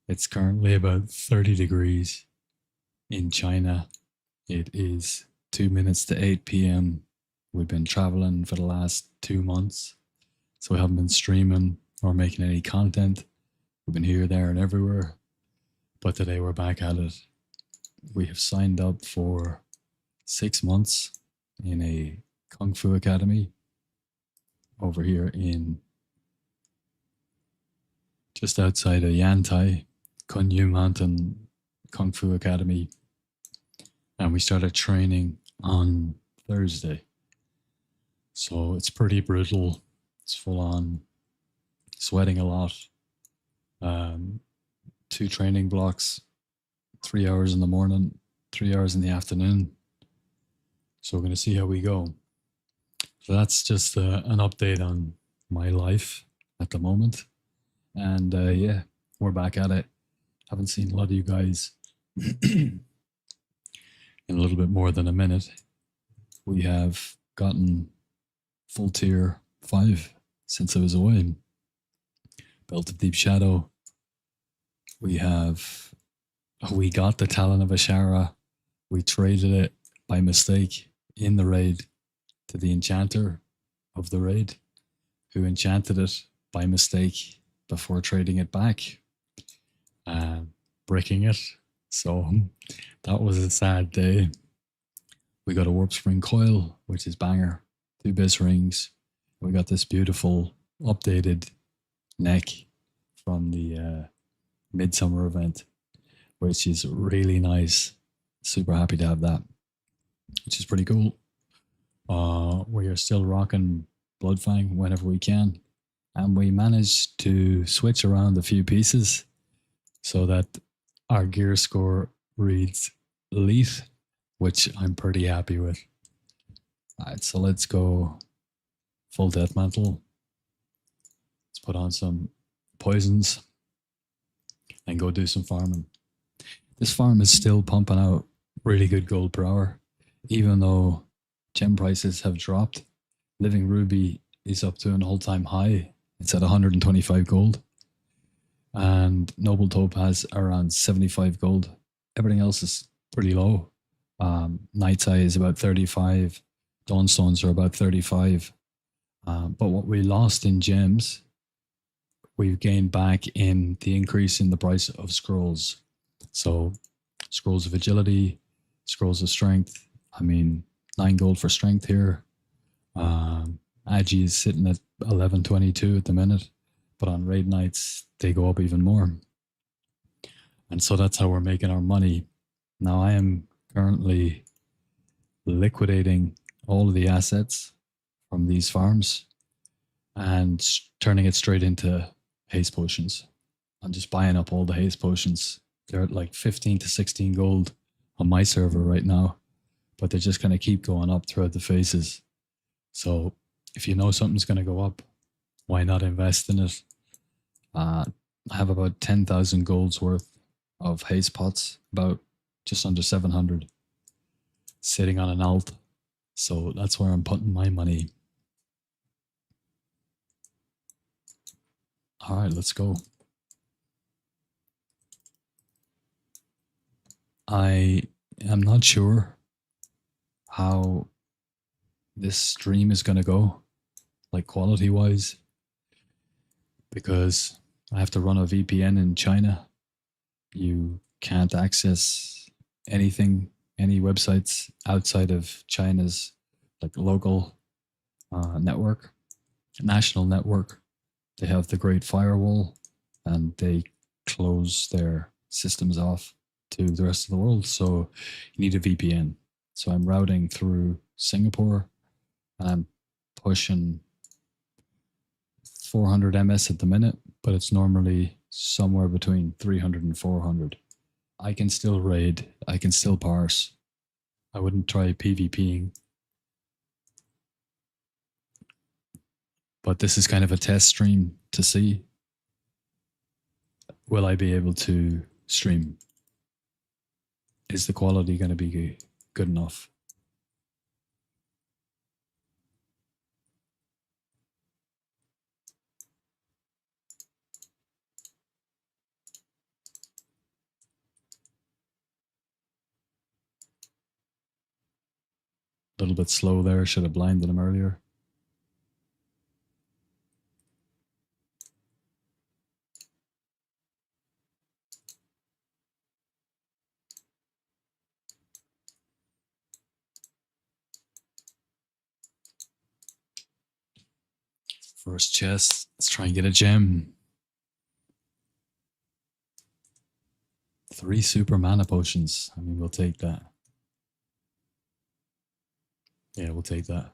It's currently about 30 degrees in China. It is 2 minutes to 8 p.m. We've been traveling for the last 2 months, so we haven't been streaming or making any content. We've been here, there, and everywhere. But today we're back at it. We have signed up for 6 months in a Kung Fu Academy over here in just outside of Yantai, Kunyu Mountain Kung Fu Academy. And we started training on Thursday. So it's pretty brutal. It's full on, sweating a lot. 2 training blocks, 3 hours in the morning, 3 hours in the afternoon. So we're going to see how we go. So that's just an update on my life at the moment. And yeah, we're back at it. Haven't seen a lot of you guys in a little bit more than a minute. We have gotten full tier 5 since I was away. Belt of Deep Shadow. We got the Talon of Ashara. We traded it by mistake in the raid to the enchanter of the raid, who enchanted it by mistake before trading it back, breaking it. So that was a sad day. We got a Warp Spring Coil, which is banger, 2 base rings. We got this beautiful updated neck from the Midsummer event, which is really nice. Super happy to have that, which is pretty cool. We are still rocking Bloodfang whenever we can, and we managed to switch around a few pieces so that our gear score reads elite, which I'm pretty happy with. Alright, so let's go full death mantle. Let's put on some poisons and go do some farming. This farm is still pumping out really good gold per hour, even though gem prices have dropped. Living Ruby is up to an all-time high. It's at 125 gold. And Noble Topaz around 75 gold. Everything else is pretty low. Night's Eye is about 35. Dawnstones are about 35. But what we lost in gems, we've gained back in the increase in the price of scrolls. So scrolls of agility, scrolls of strength. I mean, 9 gold for strength here. Agi is sitting at 11.22 at the minute, but on raid nights they go up even more. And so that's how we're making our money. Now I am currently liquidating all of the assets from these farms and turning it straight into haste potions. I'm just buying up all the haste potions. They're at like 15 to 16 gold on my server right now, but they're just going to keep going up throughout the phases. So if you know something's going to go up, why not invest in it? I have about 10,000 golds worth of haste pots, about just under 700, sitting on an alt. So that's where I'm putting my money. All right, let's go. I am not sure how this stream is going to go, like quality wise, because I have to run a VPN in China. You can't access anything, any websites outside of China's like local network, national network. They have the Great Firewall, and they close their systems off to the rest of the world. So you need a VPN. So I'm routing through Singapore, and I'm pushing 400 MS at the minute, but it's normally somewhere between 300 and 400. I can still raid. I can still parse. I wouldn't try PvPing. But this is kind of a test stream to see, will I be able to stream? Is the quality going to be good enough? A little bit slow there. Should have blinded him earlier. First chest. Let's try and get a gem. 3 super mana potions. I mean, we'll take that. Yeah, we'll take that.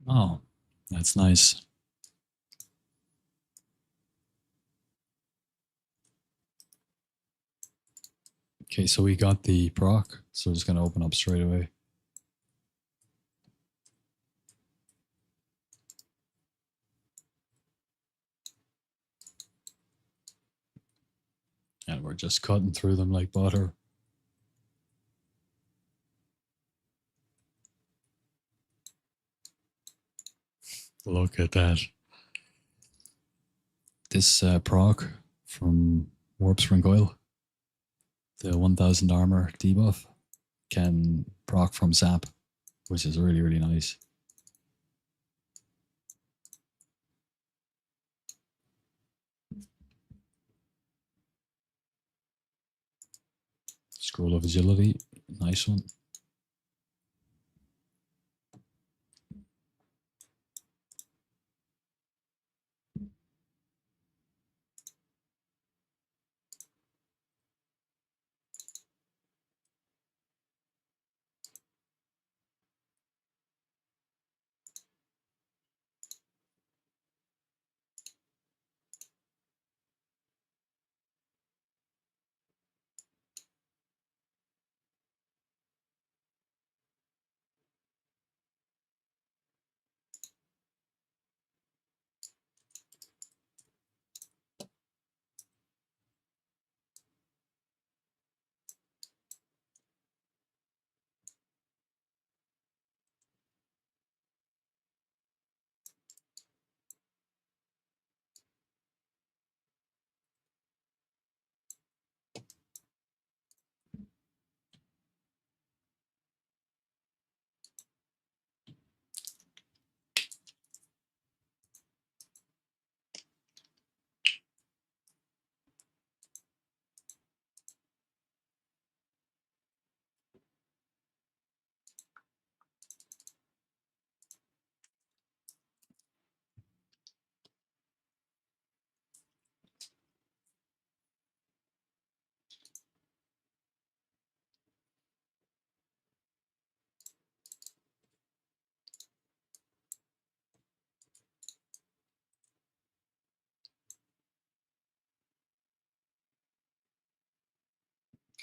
Oh, that's nice. Okay, so we got the proc, so it's going to open up straight away. And we're just cutting through them like butter. Look at that. This proc from Warp Spring Coil, the 1000 armor debuff, can proc from Zap, which is really, really nice. Scroll of Agility, nice one.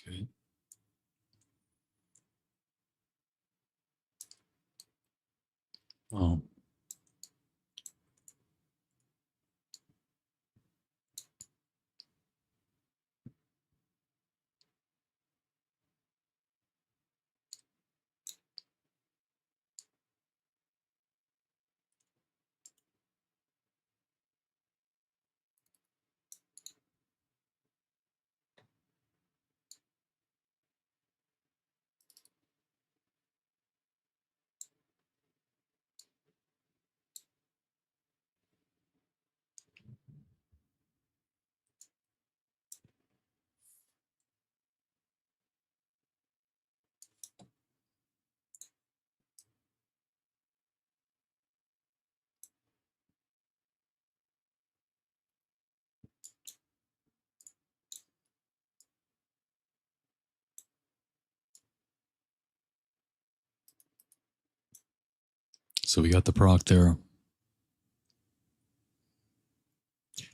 Okay. Oh, So we got the proc there.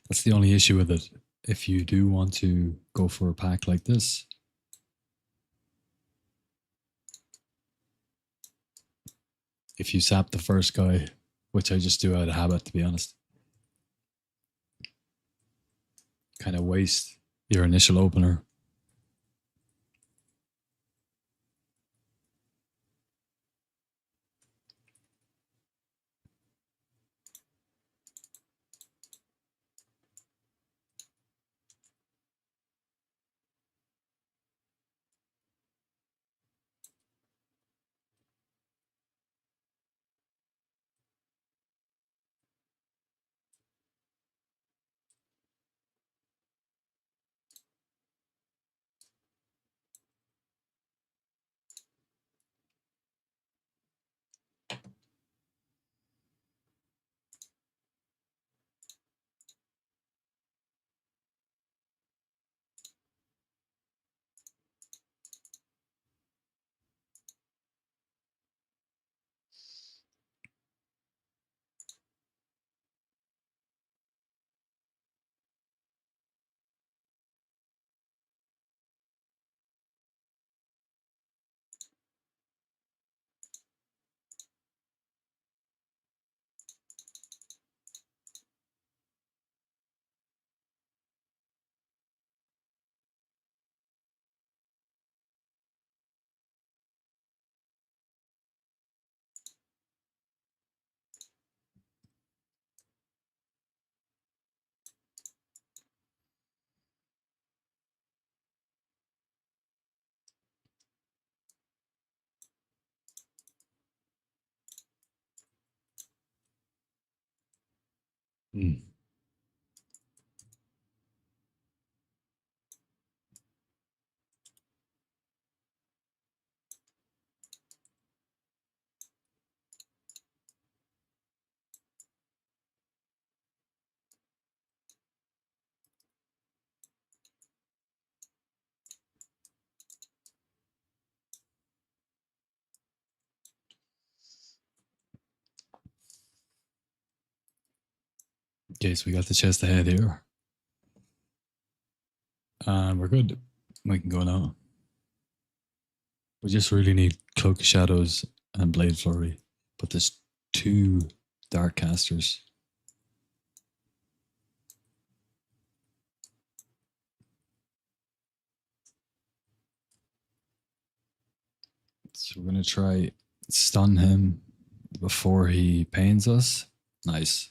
That's the only issue with it. If you do want to go for a pack like this, if you sap the first guy, which I just do out of habit, to be honest, kind of waste your initial opener. Mm. Okay, so we got the chest ahead here. And we're good. We can go now. We just really need Cloak of Shadows and Blade Flurry. But there's 2 Dark Casters. So we're going to try stun him before he pains us. Nice.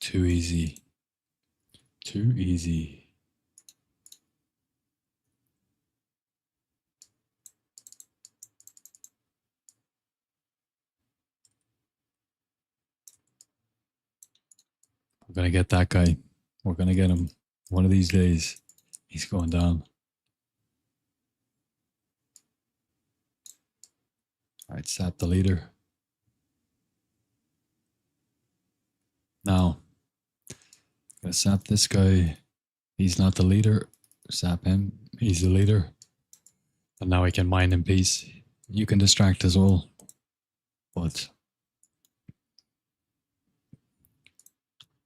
Too easy. Too easy. We're going to get that guy. We're going to get him one of these days. He's going down. All right, sap the leader. Now, gonna sap this guy. He's not the leader. Sap him. He's the leader. And now we can mine in peace. You can distract as well. But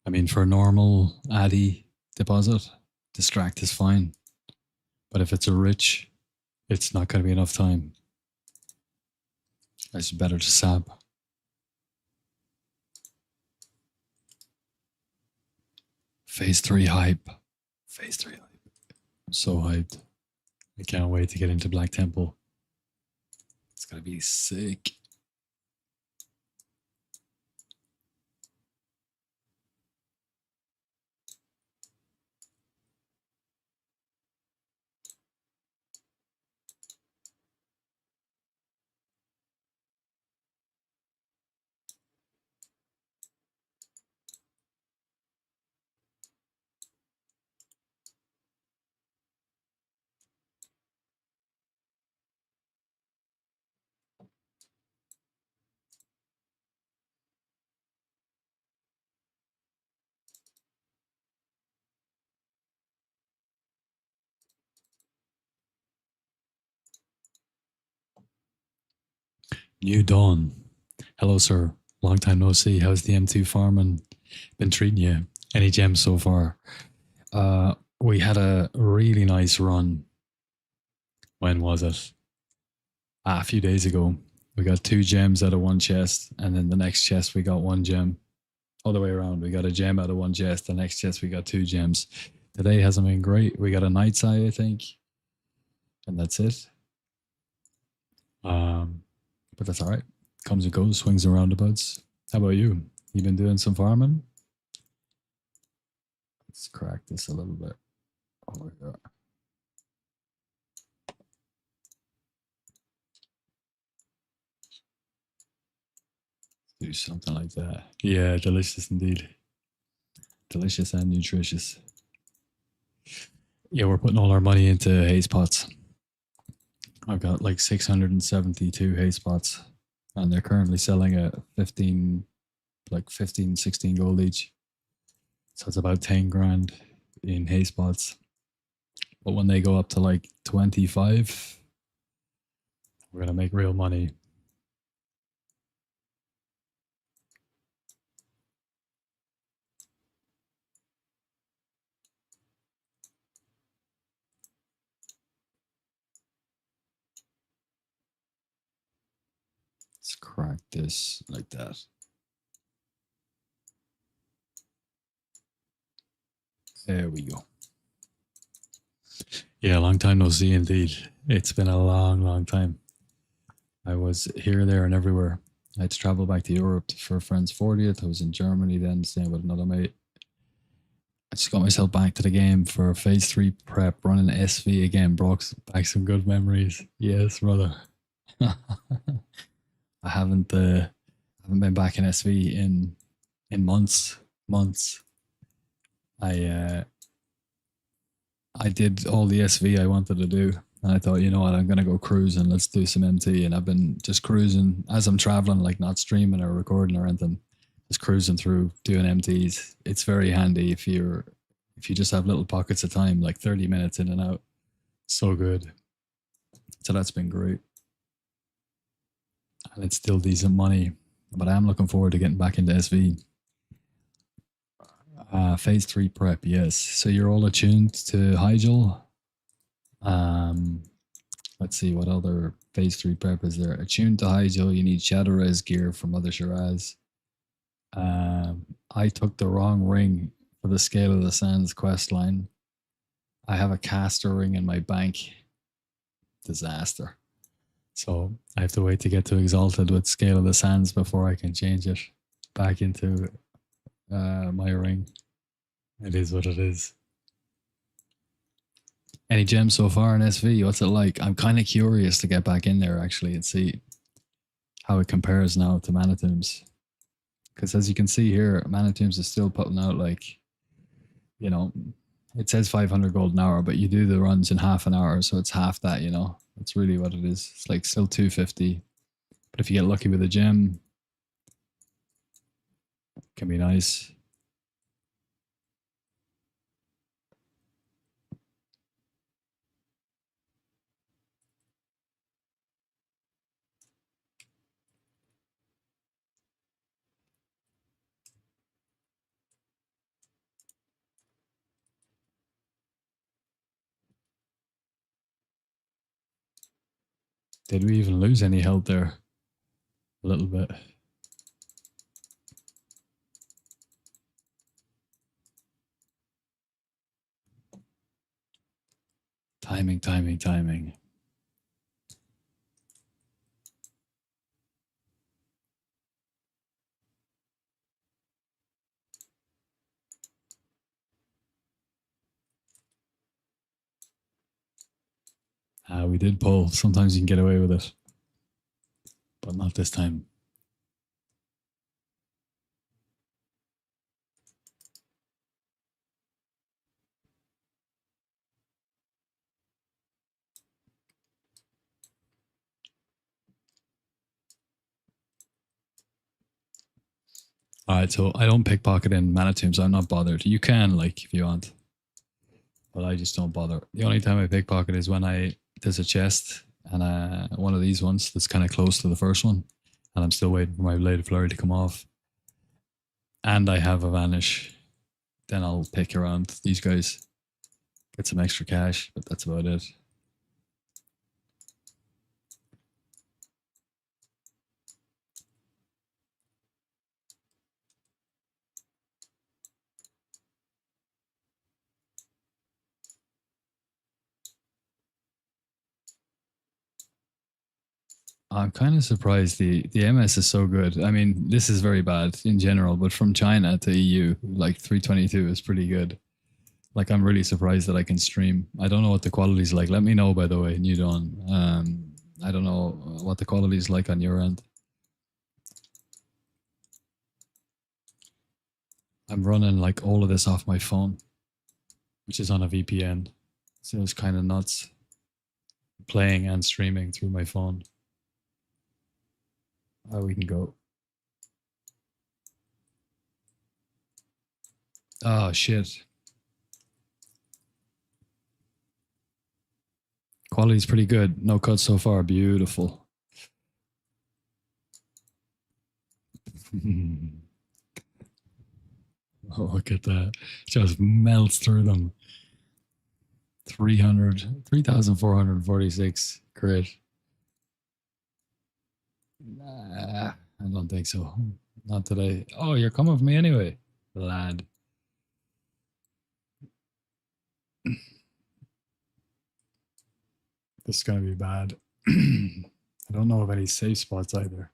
I mean, for a normal Addy deposit, distract is fine. But if it's a rich, it's not going to be enough time. It's better to sap. Phase 3 hype. Phase 3 hype. I'm so hyped. I can't wait to get into Black Temple. It's going to be sick. New Dawn. Hello, sir. Long time no see. How's the M2 farming been treating you? Any gems so far? We had a really nice run. When was it? A few days ago. We got 2 gems out of one chest, and then the next chest we got 1 gem. Other way around, we got a gem out of one chest. The next chest we got 2 gems. Today hasn't been great. We got a night's eye, I think, and that's it. But that's all right. Comes and goes, swings and roundabouts. How about you? You been doing some farming? Let's crack this a little bit. Oh, yeah. Do something like that. Yeah, delicious indeed. Delicious and nutritious. Yeah, we're putting all our money into haze pots. I've got like 672 haze pots, and they're currently selling at 15, like 15, 16 gold each. So it's about 10 grand in haze pots. But when they go up to like 25, we're going to make real money. Let's crack this like that. There we go. Yeah, long time no see indeed. It's been a long, long time. I was here, there, and everywhere. I had to travel back to Europe for a friend's 40th. I was in Germany then, staying with another mate. I just got myself back to the game for phase 3 prep, running SV again. Brought back some good memories. Yes, brother. I haven't been back in SV in months. I did all the SV I wanted to do, and I thought, you know what, I'm gonna go cruising. Let's do some MT, and I've been just cruising as I'm traveling, like not streaming or recording or anything. Just cruising through doing MTs. It's very handy if you just have little pockets of time, like 30 minutes in and out. So good. So that's been great, and it's still decent money. But I am looking forward to getting back into SV. Phase 3 prep, yes. So you're all attuned to Hyjal. Let's see what other phase 3 prep is there. Attuned to Hyjal, you need Shadow Res gear from Mother Shiraz. I took the wrong ring for the Scale of the Sands quest line. I have a caster ring in my bank. Disaster. So I have to wait to get to Exalted with Scale of the Sands before I can change it back into my ring. It is what it is. Any gems so far in SV? What's it like? I'm kind of curious to get back in there actually and see how it compares now to Manitombs. Because as you can see here, Manitombs is still putting out like, you know, it says 500 gold an hour, but you do the runs in half an hour, so it's half that, you know. That's really what it is. It's like still 250. But if you get lucky with a gem, it can be nice. Did we even lose any health there? A little bit. Timing, timing, timing. We did pull. Sometimes you can get away with it, but not this time. All right, so I don't pickpocket in Manitombs. I'm not bothered. You can, like, if you want, but I just don't bother. The only time I pickpocket is when there's a chest and one of these ones that's kind of close to the first one, and I'm still waiting for my blade of flurry to come off. And I have a vanish. Then I'll pick around these guys, get some extra cash, but that's about it. I'm kind of surprised the MS is so good. I mean, this is very bad in general, but from China to EU, like 322 is pretty good. Like, I'm really surprised that I can stream. I don't know what the quality is like. Let me know, by the way, New Dawn. I don't know what the quality is like on your end. I'm running like all of this off my phone, which is on a VPN. So it's kind of nuts playing and streaming through my phone. Oh, we can go. Oh, shit. Quality's pretty good. No cuts so far. Beautiful. Oh, look at that. Just melts through them. 3,446 crit. Nah, I don't think so. Not today. Oh, you're coming with me anyway, lad. This is going to be bad. I don't know of any safe spots either.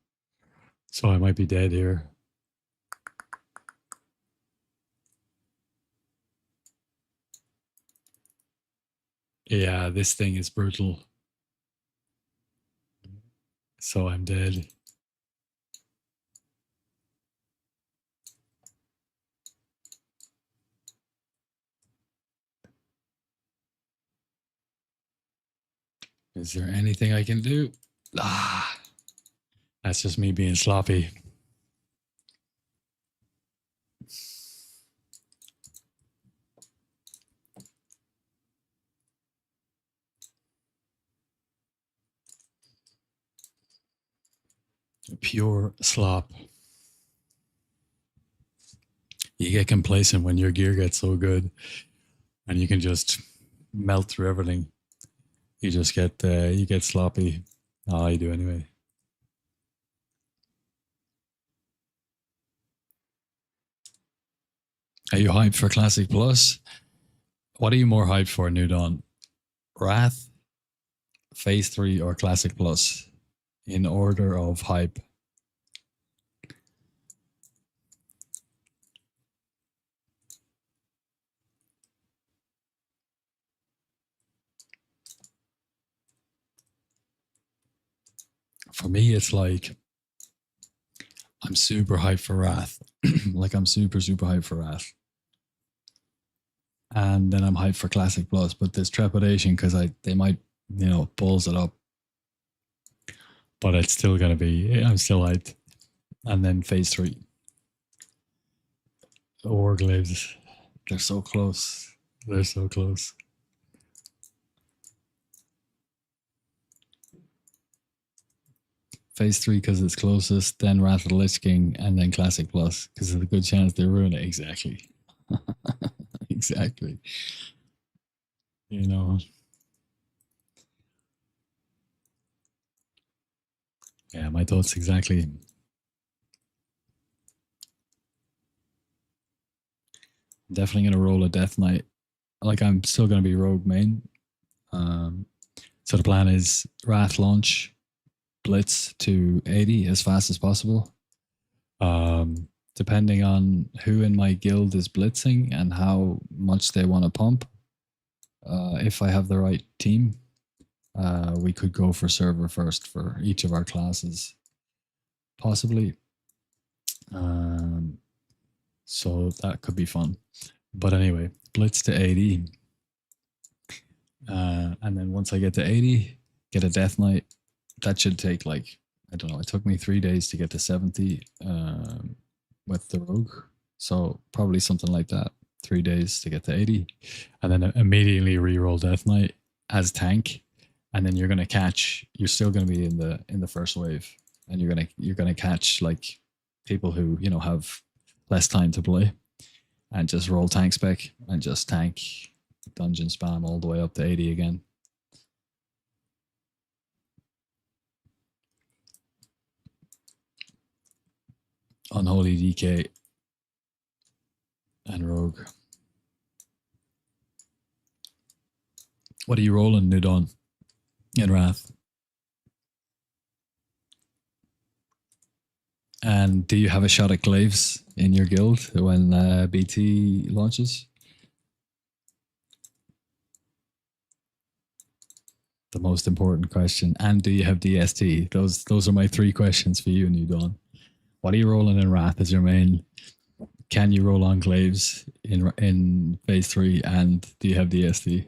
So I might be dead here. Yeah, this thing is brutal. So I'm dead. Is there anything I can do? Ah, that's just me being sloppy. Pure slop. You get complacent when your gear gets so good and you can just melt through everything. You just get you get sloppy. Oh, I do anyway. Are you hyped for Classic Plus? What are you more hyped for, New Dawn? Wrath, Phase 3, or Classic Plus? In order of hype. For me, it's like I'm super hyped for Wrath. Like I'm super hyped for Wrath. And then I'm hyped for Classic Plus, but there's trepidation because they might, balls it up. But it's still gonna be. I'm still hyped. And then Phase 3. Warglaives. They're so close. They're so close. Phase 3 because it's closest, then Wrath of the Lich King, and then Classic Plus because there's a good chance they ruin it. Exactly. Exactly. Yeah, my thoughts exactly. Definitely gonna roll a Death Knight. Like I'm still gonna be Rogue main. So the plan is Wrath launch, Blitz to 80 as fast as possible. Depending on who in my guild is blitzing and how much they want to pump. If I have the right team, we could go for server first for each of our classes, possibly. So that could be fun. But anyway, blitz to 80. And then once I get to 80, get a Death Knight. That should take like, I don't know, it took me 3 days to get to 70 with the Rogue. So probably something like that. 3 days to get to 80. And then immediately reroll Death Knight as tank. and then you're gonna catch. You're still gonna be in the first wave, and you're gonna catch like people who have less time to play, and just roll tank spec and just tank dungeon spam all the way up to 80 again. Unholy DK and Rogue. What are you rolling, New Dawn? In Wrath. And do you have a shot at glaives in your guild when BT launches? The most important question. And do you have DST? Those are my 3 questions for you, New Dawn. What are you rolling in Wrath as your main? Can you roll on glaives in phase 3? And do you have DST?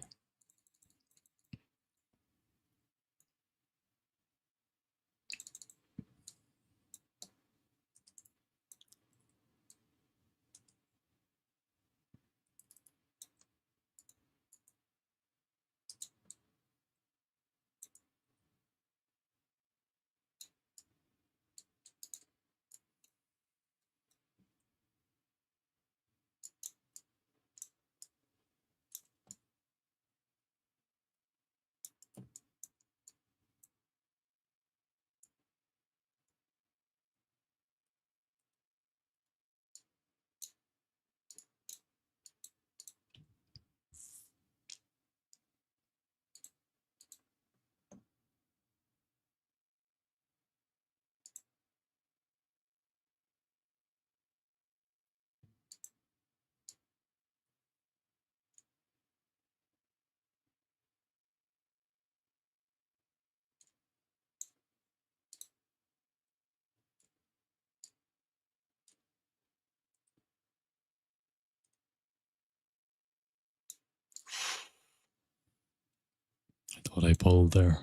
I thought I pulled there.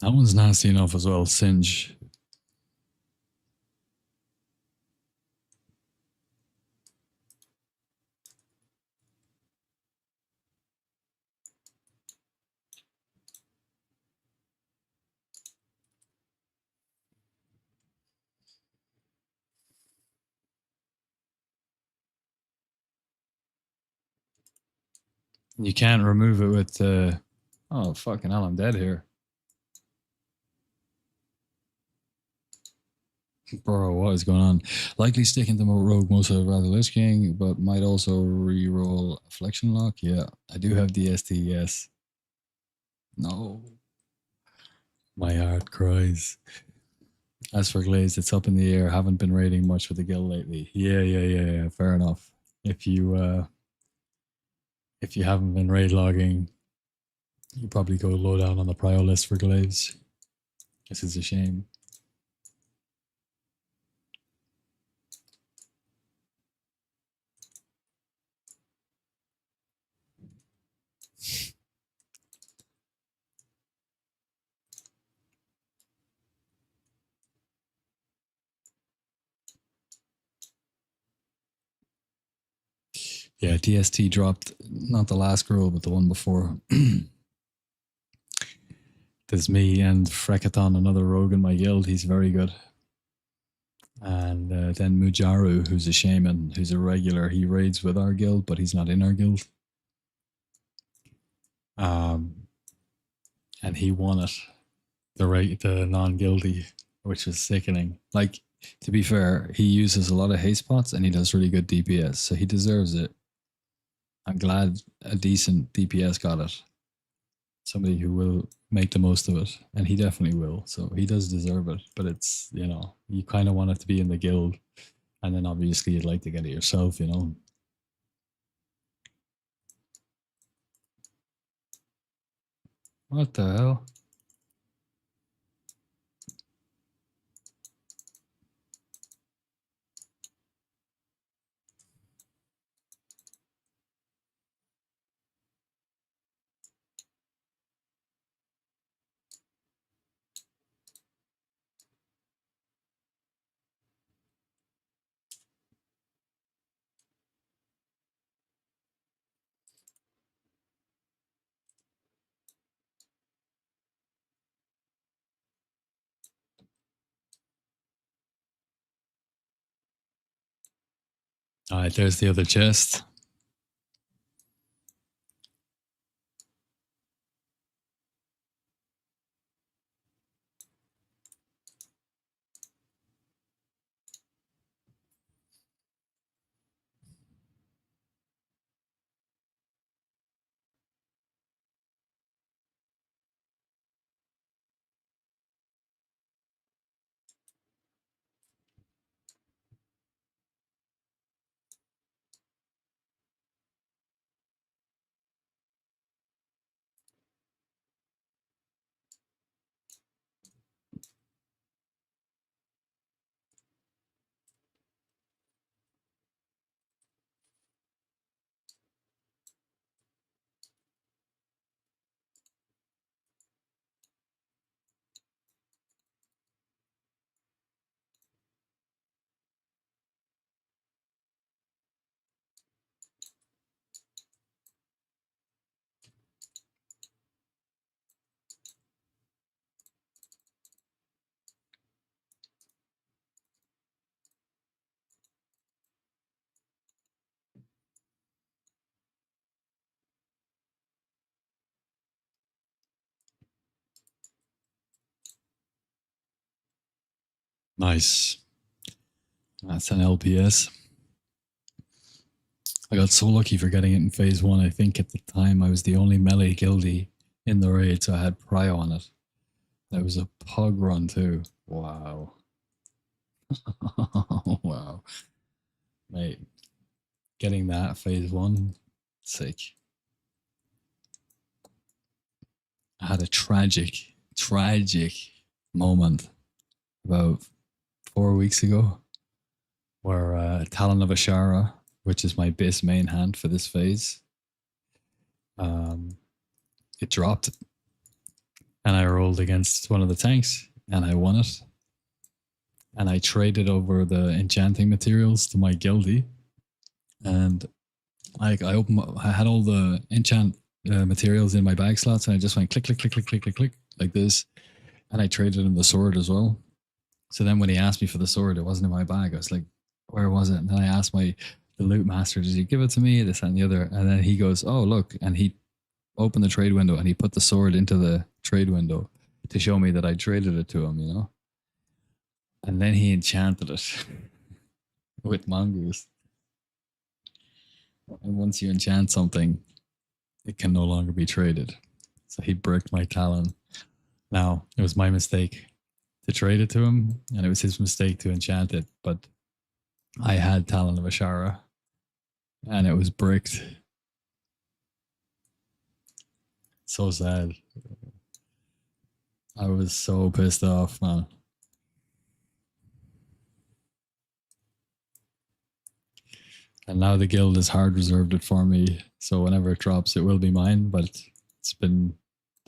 That one's nasty enough as well. Singe. You can't remove it with oh fucking hell, I'm dead here. Bro, what is going on? Likely sticking to Rogue most of rather Lich King, but might also re-roll Affliction Lock. Yeah, I do have DST, yes. No. My heart cries. As for Glazed, it's up in the air. Haven't been raiding much with the guild lately. Yeah. Fair enough. if you haven't been raid logging, you probably go low down on the prio list for glaives. This is a shame. Yeah, DST dropped not the last girl, but the one before. There's me and Frekaton, another rogue in my guild. He's very good. And then Mujaru, who's a shaman, who's a regular. He raids with our guild, but he's not in our guild. And he won it, the non-guilty, which was sickening. Like, to be fair, he uses a lot of haste pots and he does really good DPS, so he deserves it. I'm glad a decent DPS got it. Somebody who will make the most of it, and he definitely will. So he does deserve it, but it's, you kind of want it to be in the guild, and then obviously you'd like to get it yourself, What the hell? All right, there's the other chest. Nice. That's an LPS. I got so lucky for getting it in phase 1. I think at the time I was the only melee guildie in the raid, so I had prio on it. That was a pug run too. Wow. Wow. Mate, getting that phase 1, sick. I had a tragic moment about 4 weeks ago where Talon of Ashara, which is my base main hand for this phase, it dropped. And I rolled against one of the tanks and I won it. And I traded over the enchanting materials to my guildie. And I had all the enchant materials in my bag slots, and I just went click, click, click, click, click, click, click, like this. And I traded him the sword as well. So then when he asked me for the sword, it wasn't in my bag. I was like, where was it? And then I asked the loot master, did you give it to me? This and the other. And then he goes, oh, look. And he opened the trade window and he put the sword into the trade window to show me that I traded it to him, And then he enchanted it with mongoose. And once you enchant something, it can no longer be traded. So he bricked my Talon. Now, it was my mistake to trade it to him, and it was his mistake to enchant it, but I had Talon of Ashara, and it was bricked. So sad. I was so pissed off, man. And now the guild has hard reserved it for me. So whenever it drops, it will be mine. But it's been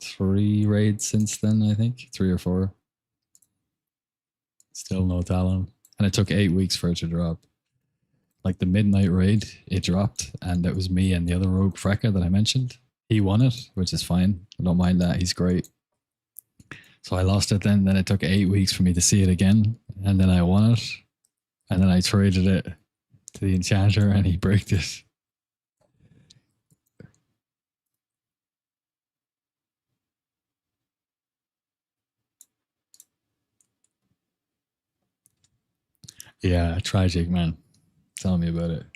3 raids since then, I think. 3 or 4. Still no talent. And it took 8 weeks for it to drop. Like the midnight raid, it dropped. And it was me and the other rogue Freka that I mentioned. He won it, which is fine. I don't mind that. He's great. So I lost it then. Then it took 8 weeks for me to see it again. And then I won it. And then I traded it to the enchanter and he bricked it. Yeah, tragic, man. Tell me about it.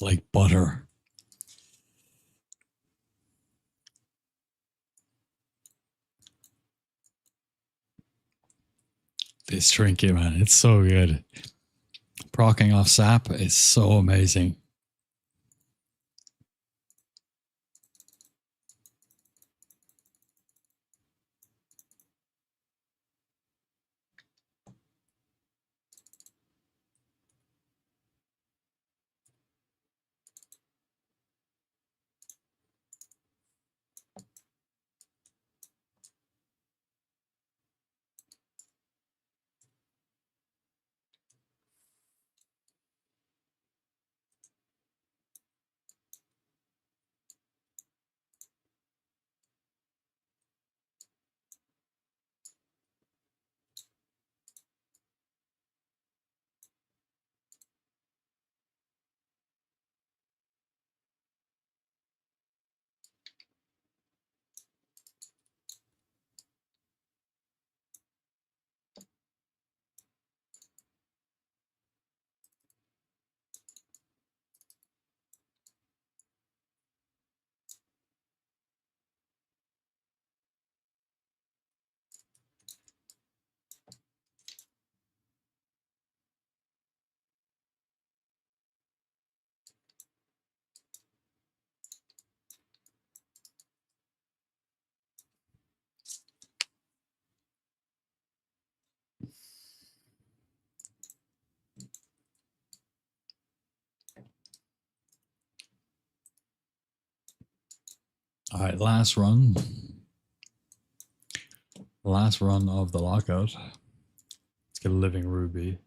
Like butter. This trinket, man, it's so good. Procking off sap is so amazing. All right, last run. Last run of the lockout. Let's get a living ruby.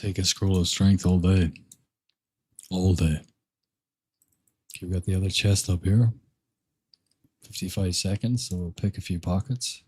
take a scroll of strength all day. All day. Okay, we got the other chest up here. 55 seconds, so we'll pick a few pockets.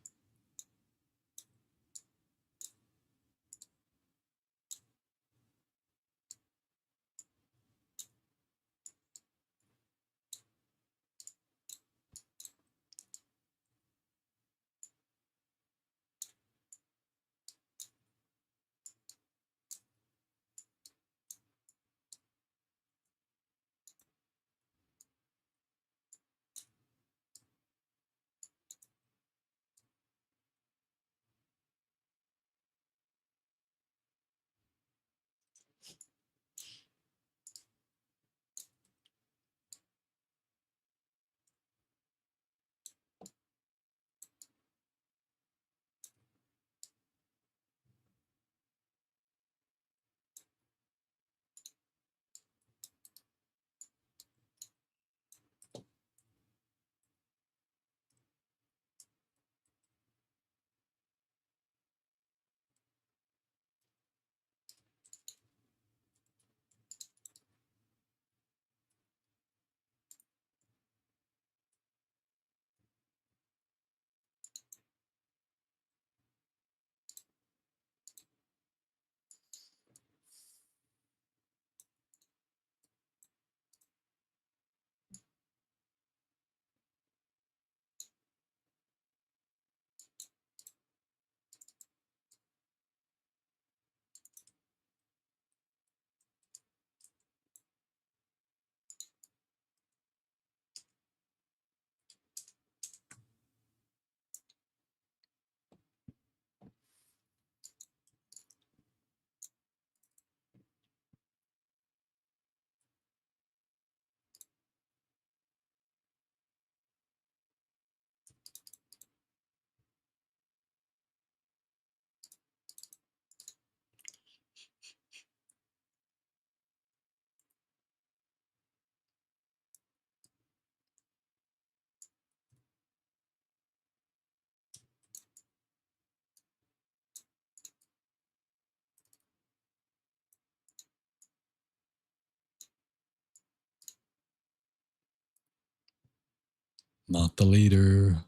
Not the leader.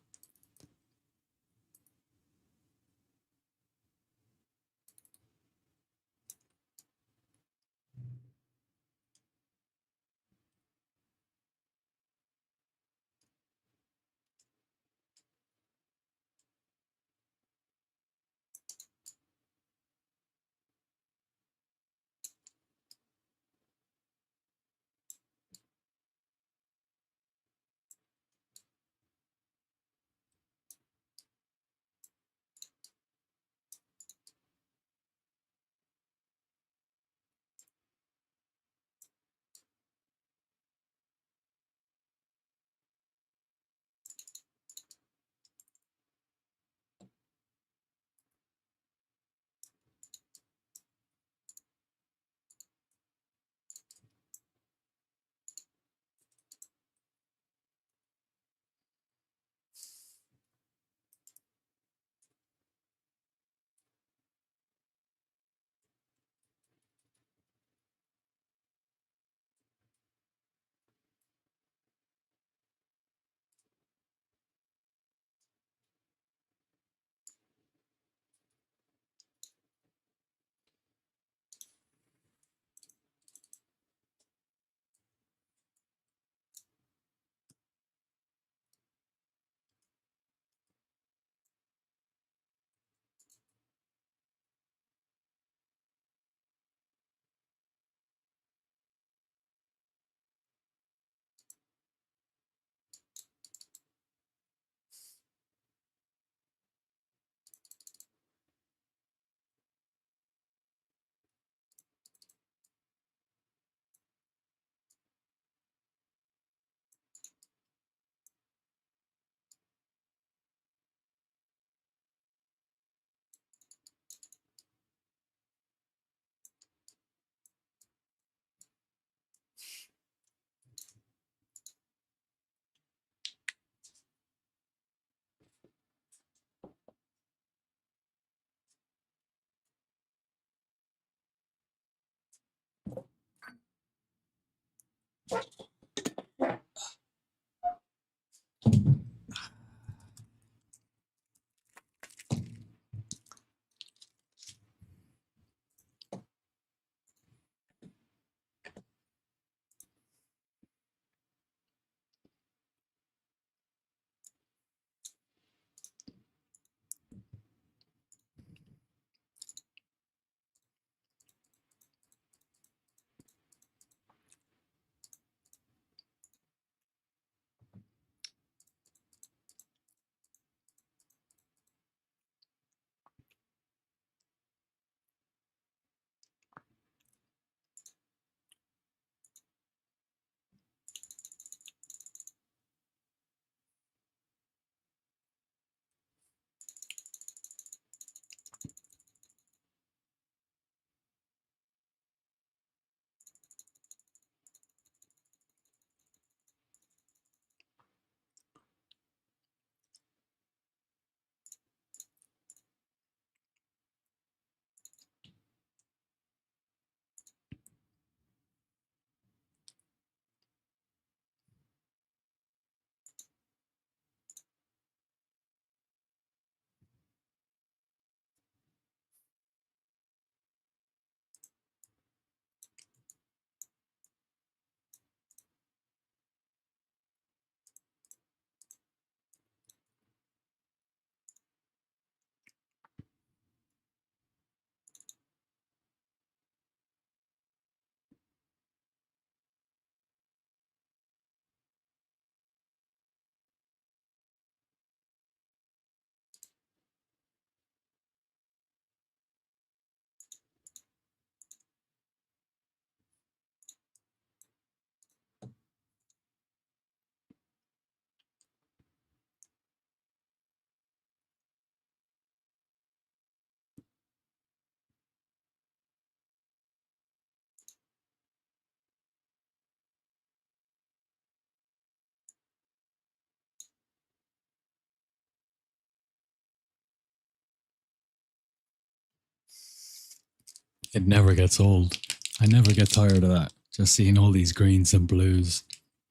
It never gets old. I never get tired of that. Just seeing all these greens and blues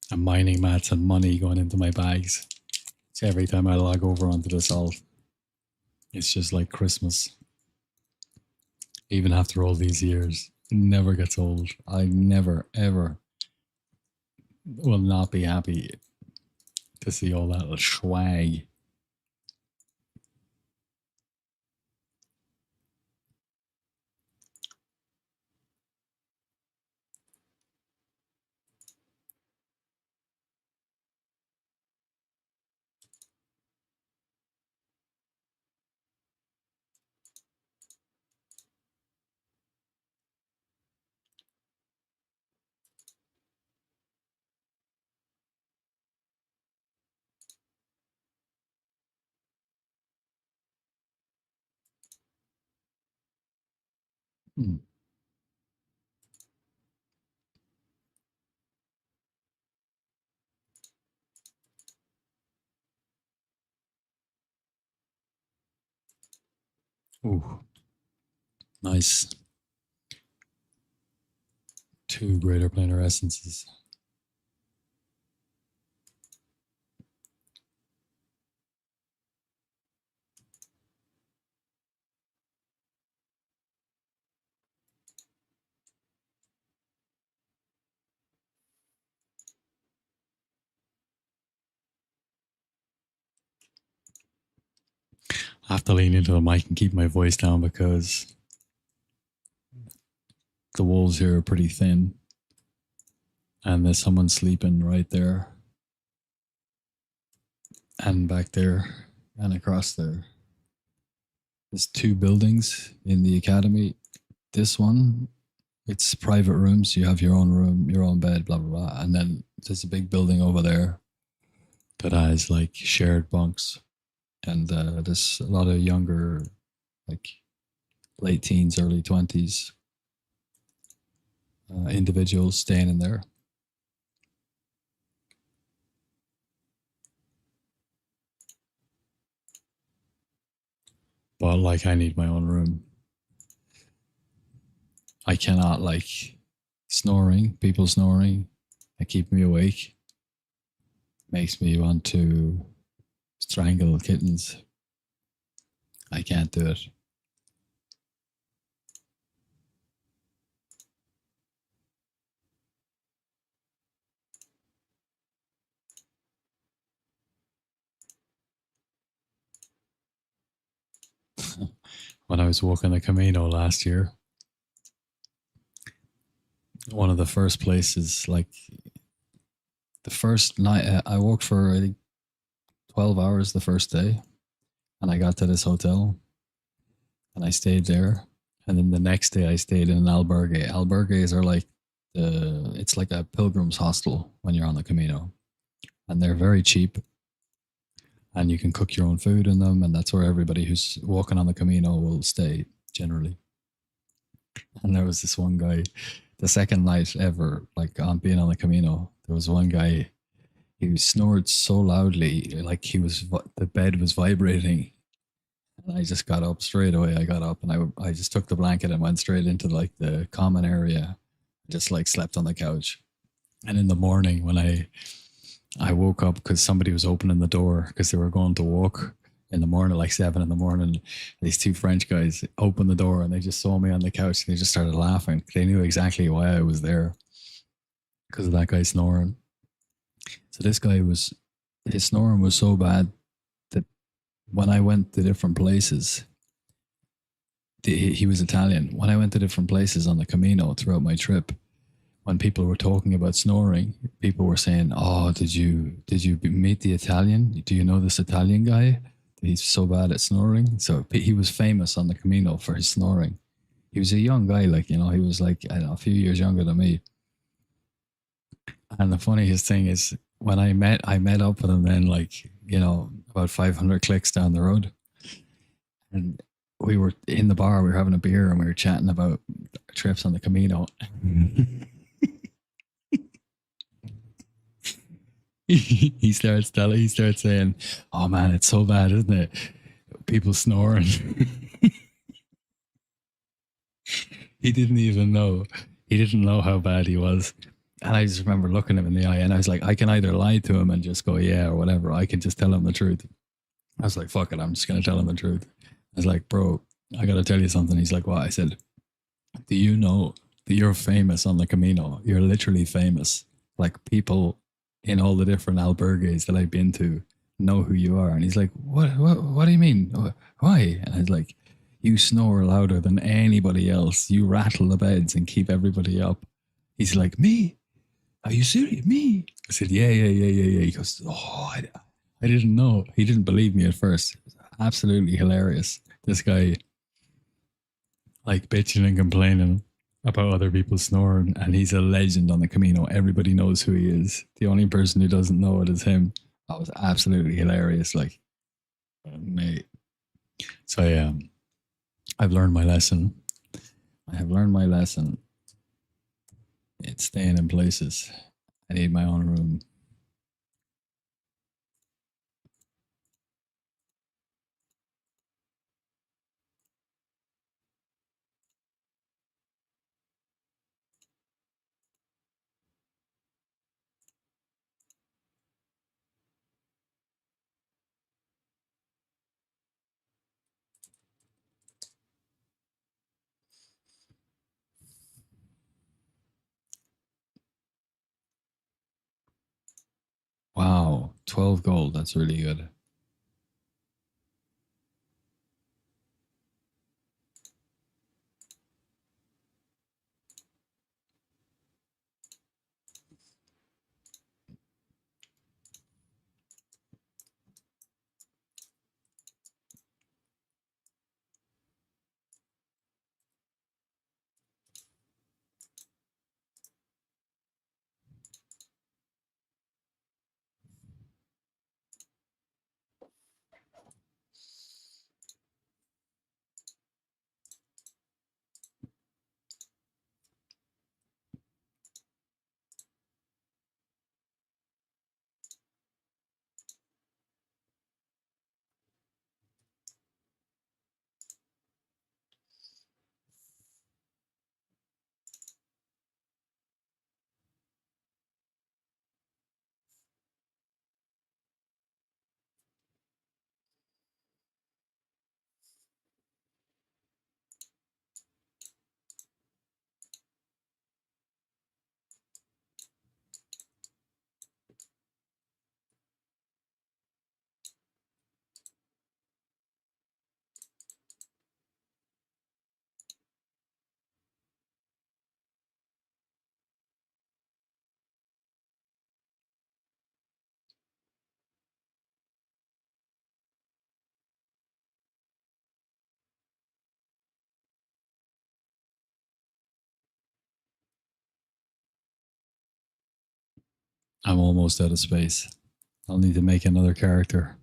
and mining mats and money going into my bags. So every time I log over onto the salt, it's just like Christmas. Even after all these years, it never gets old. I never, ever will not be happy to see all that swag. Hmm. Ooh, nice. 2 greater planar essences. I have to lean into the mic and keep my voice down because the walls here are pretty thin. And there's someone sleeping right there. And back there. And across there. There's 2 buildings in the academy. This one, it's private rooms. You have your own room, your own bed, blah, blah, blah. And then there's a big building over there that has like shared bunks. And there's a lot of younger, like late teens, early 20s individuals staying in there. But like, I need my own room. I cannot like snoring, people snoring. They keep me awake. Makes me want to strangle kittens. I can't do it. When I was walking the Camino last year, one of the first places, like the first night, I walked for I think 12 hours the first day, and I got to this hotel, and I stayed there, and then the next day I stayed in an albergue. Albergues are like it's like a pilgrim's hostel when you're on the Camino, and they're very cheap, and you can cook your own food in them, and that's where everybody who's walking on the Camino will stay generally. And there was this one guy, the second night ever, like on being on the Camino, there was one guy. He snored so loudly, like the bed was vibrating. And I just got up straight away. I got up and I just took the blanket and went straight into like the common area, just like slept on the couch. And in the morning when I woke up because somebody was opening the door because they were going to walk in the morning, like 7 in the morning. These 2 French guys opened the door and they just saw me on the couch and they just started laughing. They knew exactly why I was there because of that guy snoring. So this guy his snoring was so bad that when I went to different places, he was Italian. When I went to different places on the Camino throughout my trip, when people were talking about snoring, people were saying, "Oh, did you meet the Italian? Do you know this Italian guy? He's so bad at snoring." So he was famous on the Camino for his snoring. He was a young guy, like he was like I don't know, a few years younger than me. And the funniest thing is when I met up with him then like about 500 clicks down the road, and we were in the bar, we were having a beer, and we were chatting about trips on the Camino. He starts saying, "Oh man, it's so bad, isn't it? People snoring." He didn't even know. He didn't know how bad he was. And I just remember looking him in the eye and I was like, I can either lie to him and just go, yeah, or whatever. I can just tell him the truth. I was like, fuck it. I'm just going to tell him the truth. I was like, bro, I got to tell you something. He's like, what? I said, do you know that you're famous on the Camino? You're literally famous. Like people in all the different albergues that I've been to know who you are. And he's like, what do you mean? Why? And I was like, you snore louder than anybody else. You rattle the beds and keep everybody up. He's like, me? Are you serious? Me? I said, yeah. He goes, oh, I didn't know. He didn't believe me at first. It was absolutely hilarious. This guy, like, bitching and complaining about other people snoring, and he's a legend on the Camino. Everybody knows who he is. The only person who doesn't know it is him. That was absolutely hilarious. Like, mate. So, yeah, I've learned my lesson. I have learned my lesson. It's staying in places. I need my own room. Wow, 12 gold. That's really good. I'm almost out of space. I'll need to make another character.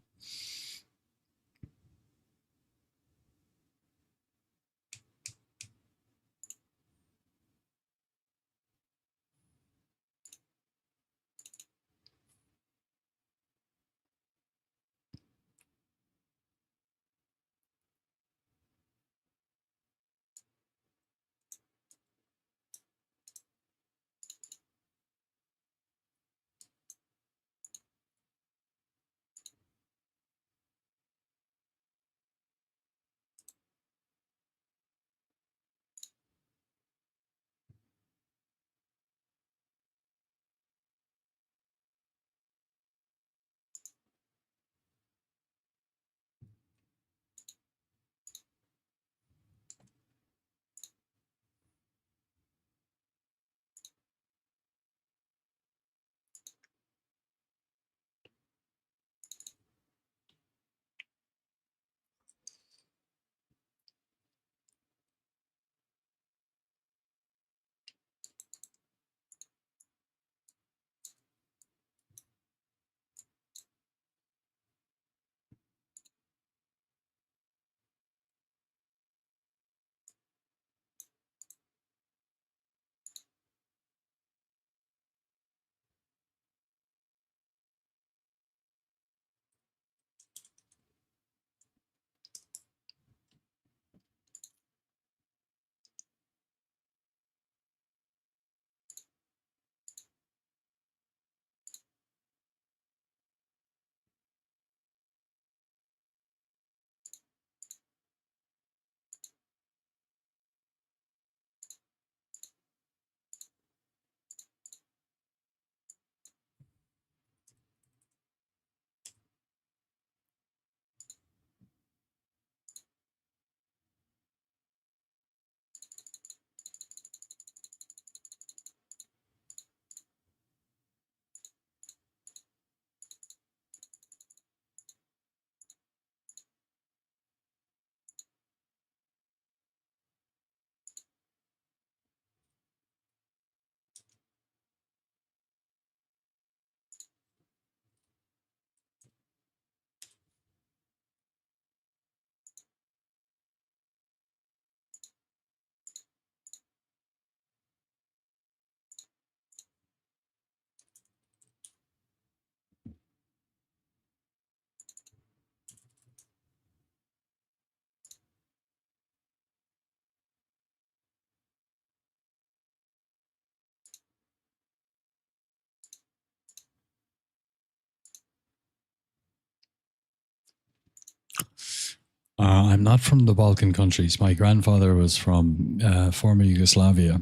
I'm not from the Balkan countries. My grandfather was from former Yugoslavia,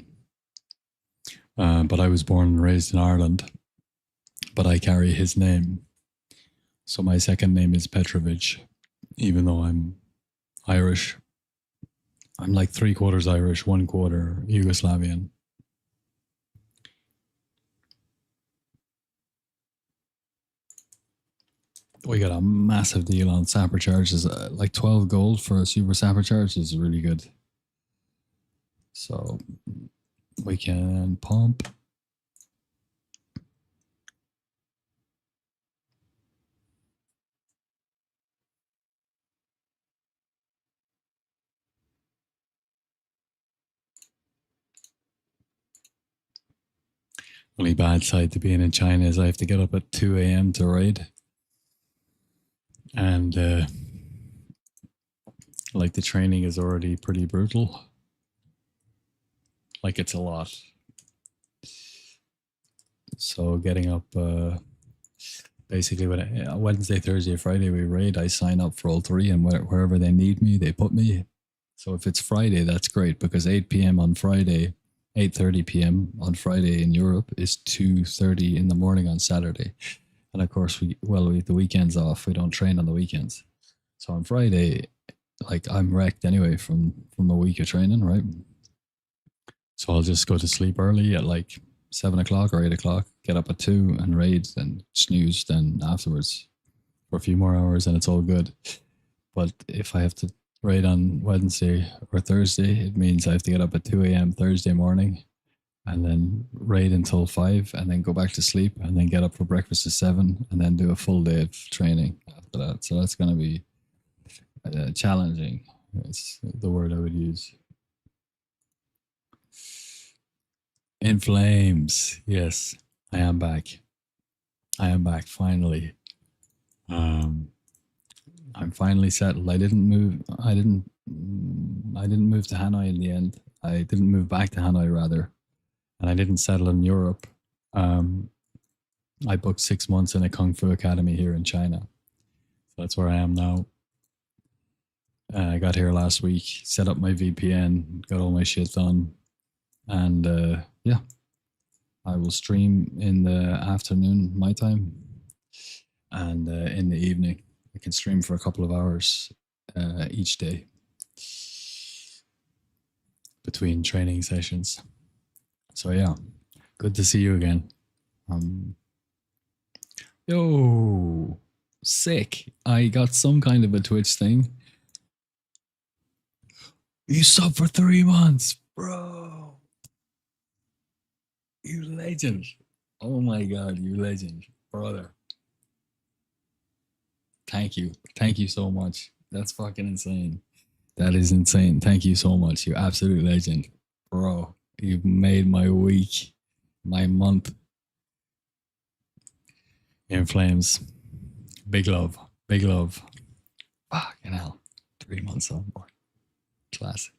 but I was born and raised in Ireland. But I carry his name. So my second name is Petrovic, even though I'm Irish. I'm like 3/4 Irish, 1/4 Yugoslavian. We got a massive deal on sapper charges, like 12 gold for a super sapper charge is really good. So we can pump. Only bad side to being in China is I have to get up at 2 a.m. to raid. And like the training is already pretty brutal. Like it's a lot. So getting up basically when Wednesday, Thursday, Friday we raid, I sign up for all three, and wherever they need me, they put me. So if it's Friday, that's great because 8 p.m. on Friday, 8:30 p.m. on Friday in Europe is 2:30 in the morning on Saturday. And of course, we the weekends off. We don't train on the weekends. So on Friday, like I'm wrecked anyway from a week of training, right? So I'll just go to sleep early at like 7 o'clock or 8 o'clock, get up at 2 and raid and snooze then afterwards for a few more hours and it's all good. But if I have to raid on Wednesday or Thursday, it means I have to get up at 2 a.m. Thursday morning and then raid until 5 and then go back to sleep and then get up for breakfast at 7 and then do a full day of training after that. So that's going to be challenging. It's the word I would use. In flames. Yes, I am back. I am back finally. I'm finally settled. I didn't move. I didn't move to Hanoi in the end. I didn't move back to Hanoi rather, and I didn't settle in Europe. I booked 6 months in a kung fu academy here in China. So that's where I am now. I got here last week, set up my VPN, got all my shit done, and yeah, I will stream in the afternoon my time, and in the evening I can stream for a couple of hours each day between training sessions. So yeah, good to see you again. Yo, sick! I got some kind of a Twitch thing. You sub for 3 months, bro. You legend. Oh my god, you legend, brother. Thank you. Thank you so much. That's fucking insane. That is insane. Thank you so much. You absolute legend. Bro, you've made my week, my month. In flames. Big love. Big love. Fucking hell. 3 months on board. Classic.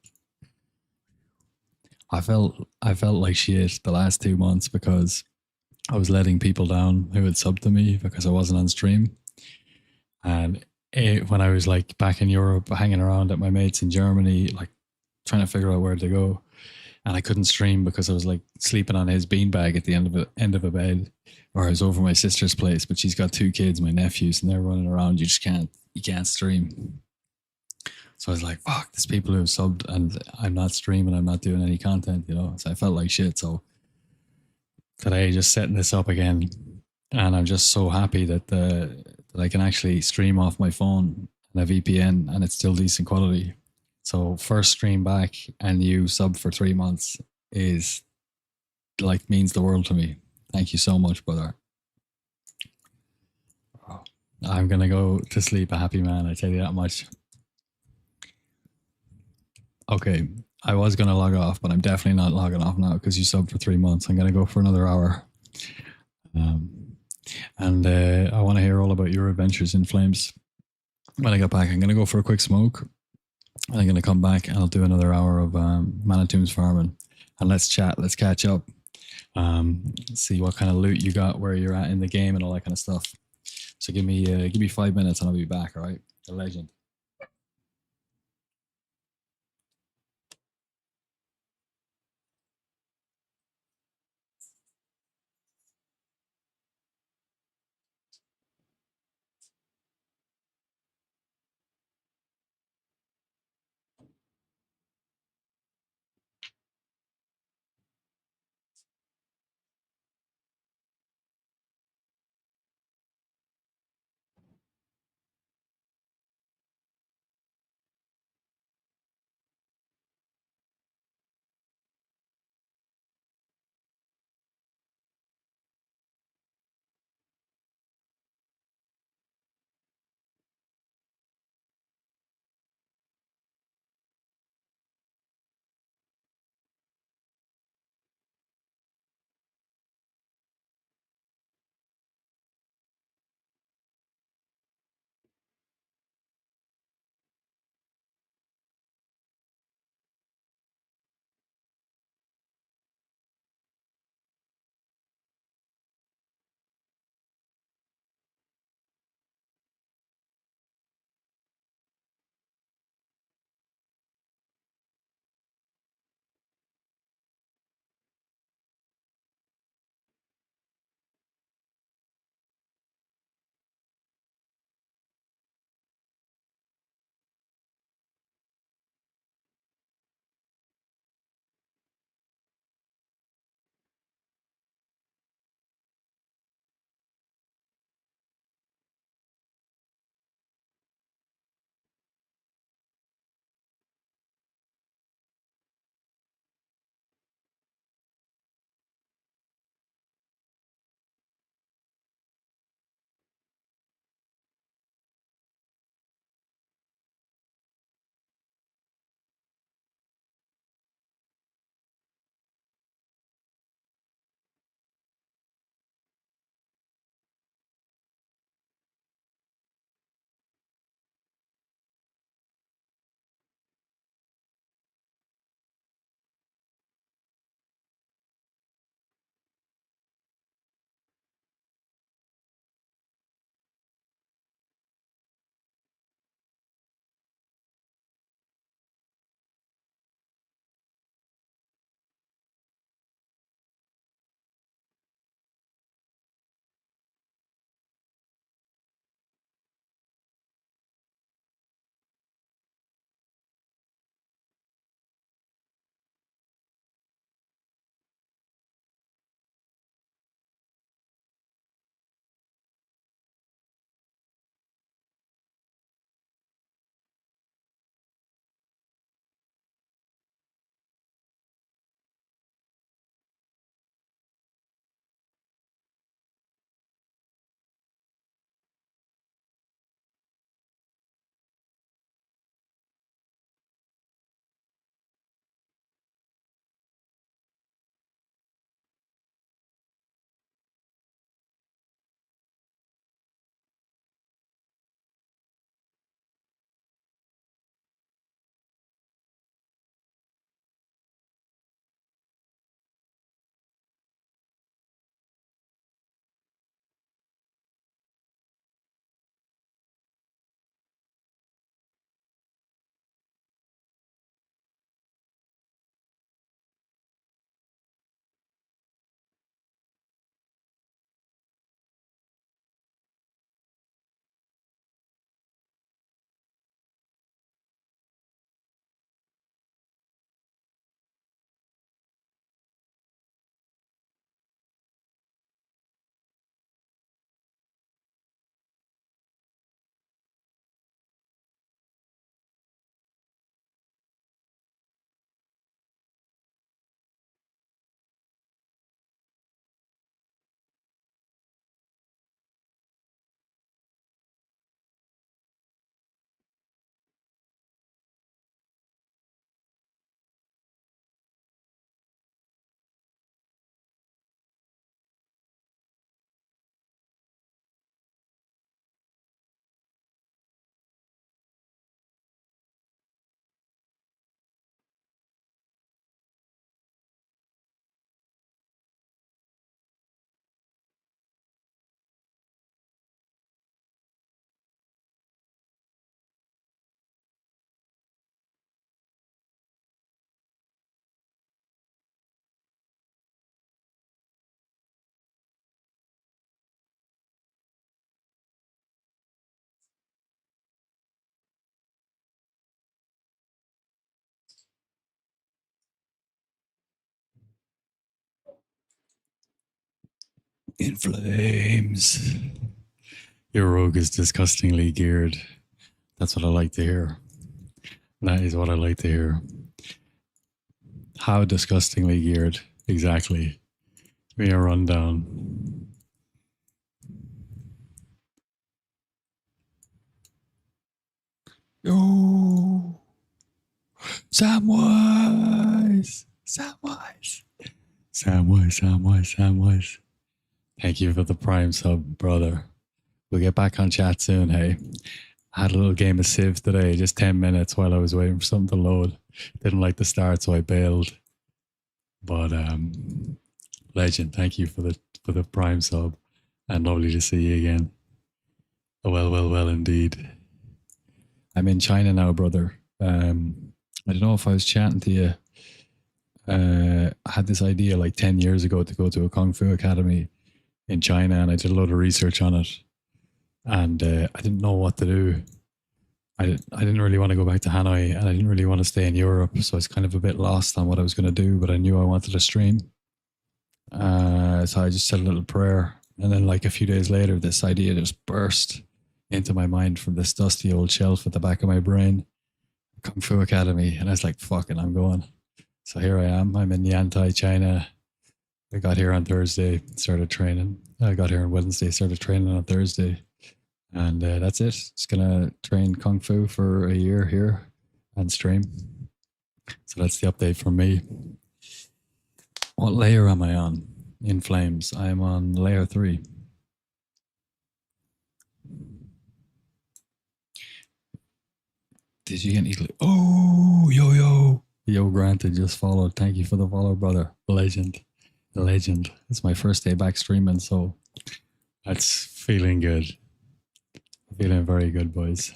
I felt like shit the last 2 months because I was letting people down who had subbed to me because I wasn't on stream. And when I was like back in Europe, hanging around at my mates in Germany, like trying to figure out where to go, and I couldn't stream because I was like sleeping on his beanbag at the end of a bed, or I was over my sister's place, but she's got 2 kids, my nephews, and they're running around. You can't stream. So I was like, fuck, there's people who have subbed and I'm not streaming, I'm not doing any content, you know. So I felt like shit. So today, just setting this up again, and I'm just so happy that that I can actually stream off my phone and a VPN, and it's still decent quality. So first stream back, and you sub for 3 months is like means the world to me. Thank you so much, brother. I'm gonna go to sleep a happy man. I tell you that much. Okay, I was gonna log off, but I'm definitely not logging off now because you subbed for 3 months. I'm gonna go for another hour. And I want to hear all about your adventures in flames. When I get back, I'm going to go for a quick smoke. And I'm going to come back and I'll do another hour of Manitoum's farming. And let's chat, let's catch up. See what kind of loot you got, where you're at in the game and all that kind of stuff. So give me 5 minutes and I'll be back, all right? The legend. In flames. Your rogue is disgustingly geared. That's what I like to hear. That is what I like to hear. How disgustingly geared? Exactly. Give me a rundown. Oh, Samwise! Samwise! Samwise, Samwise, Samwise. Thank you for the Prime sub, brother. We'll get back on chat soon, hey? I had a little game of Civ today, just 10 minutes while I was waiting for something to load. Didn't like the start, so I bailed. But legend, thank you for the Prime sub. And lovely to see you again. Oh, well, indeed. I'm in China now, brother. I don't know if I was chatting to you. I had this idea like 10 years ago to go to a Kung Fu Academy in China, and I did a load of research on it. And I didn't know what to do. I didn't really want to go back to Hanoi, and I didn't really want to stay in Europe. So I was kind of a bit lost on what I was going to do, but I knew I wanted to stream. So I just said a little prayer. And then like a few days later, this idea just burst into my mind from this dusty old shelf at the back of my brain. Kung Fu Academy. And I was like, fuck it, I'm going. So here I am. I'm in Yantai, China. I got here on Thursday, started training. I got here on Wednesday, started training on Thursday. And that's it. Just going to train Kung Fu for a year here and stream. So that's the update from me. What layer am I on in Flames? I am on layer 3. Did you get easily? Oh, yo, granted, just followed. Thank you for the follow, brother. Legend. It's my first day back streaming, so that's feeling good. Feeling very good, boys.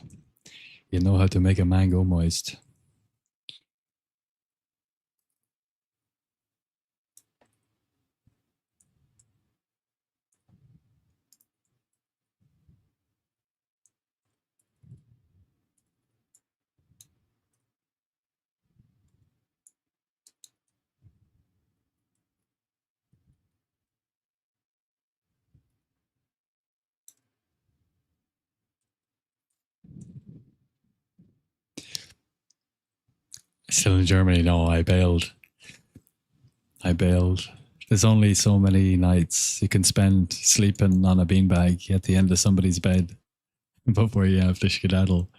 You know how to make a mango moist. Still in Germany? No, I bailed. There's only so many nights you can spend sleeping on a beanbag at the end of somebody's bed before you have to skedaddle.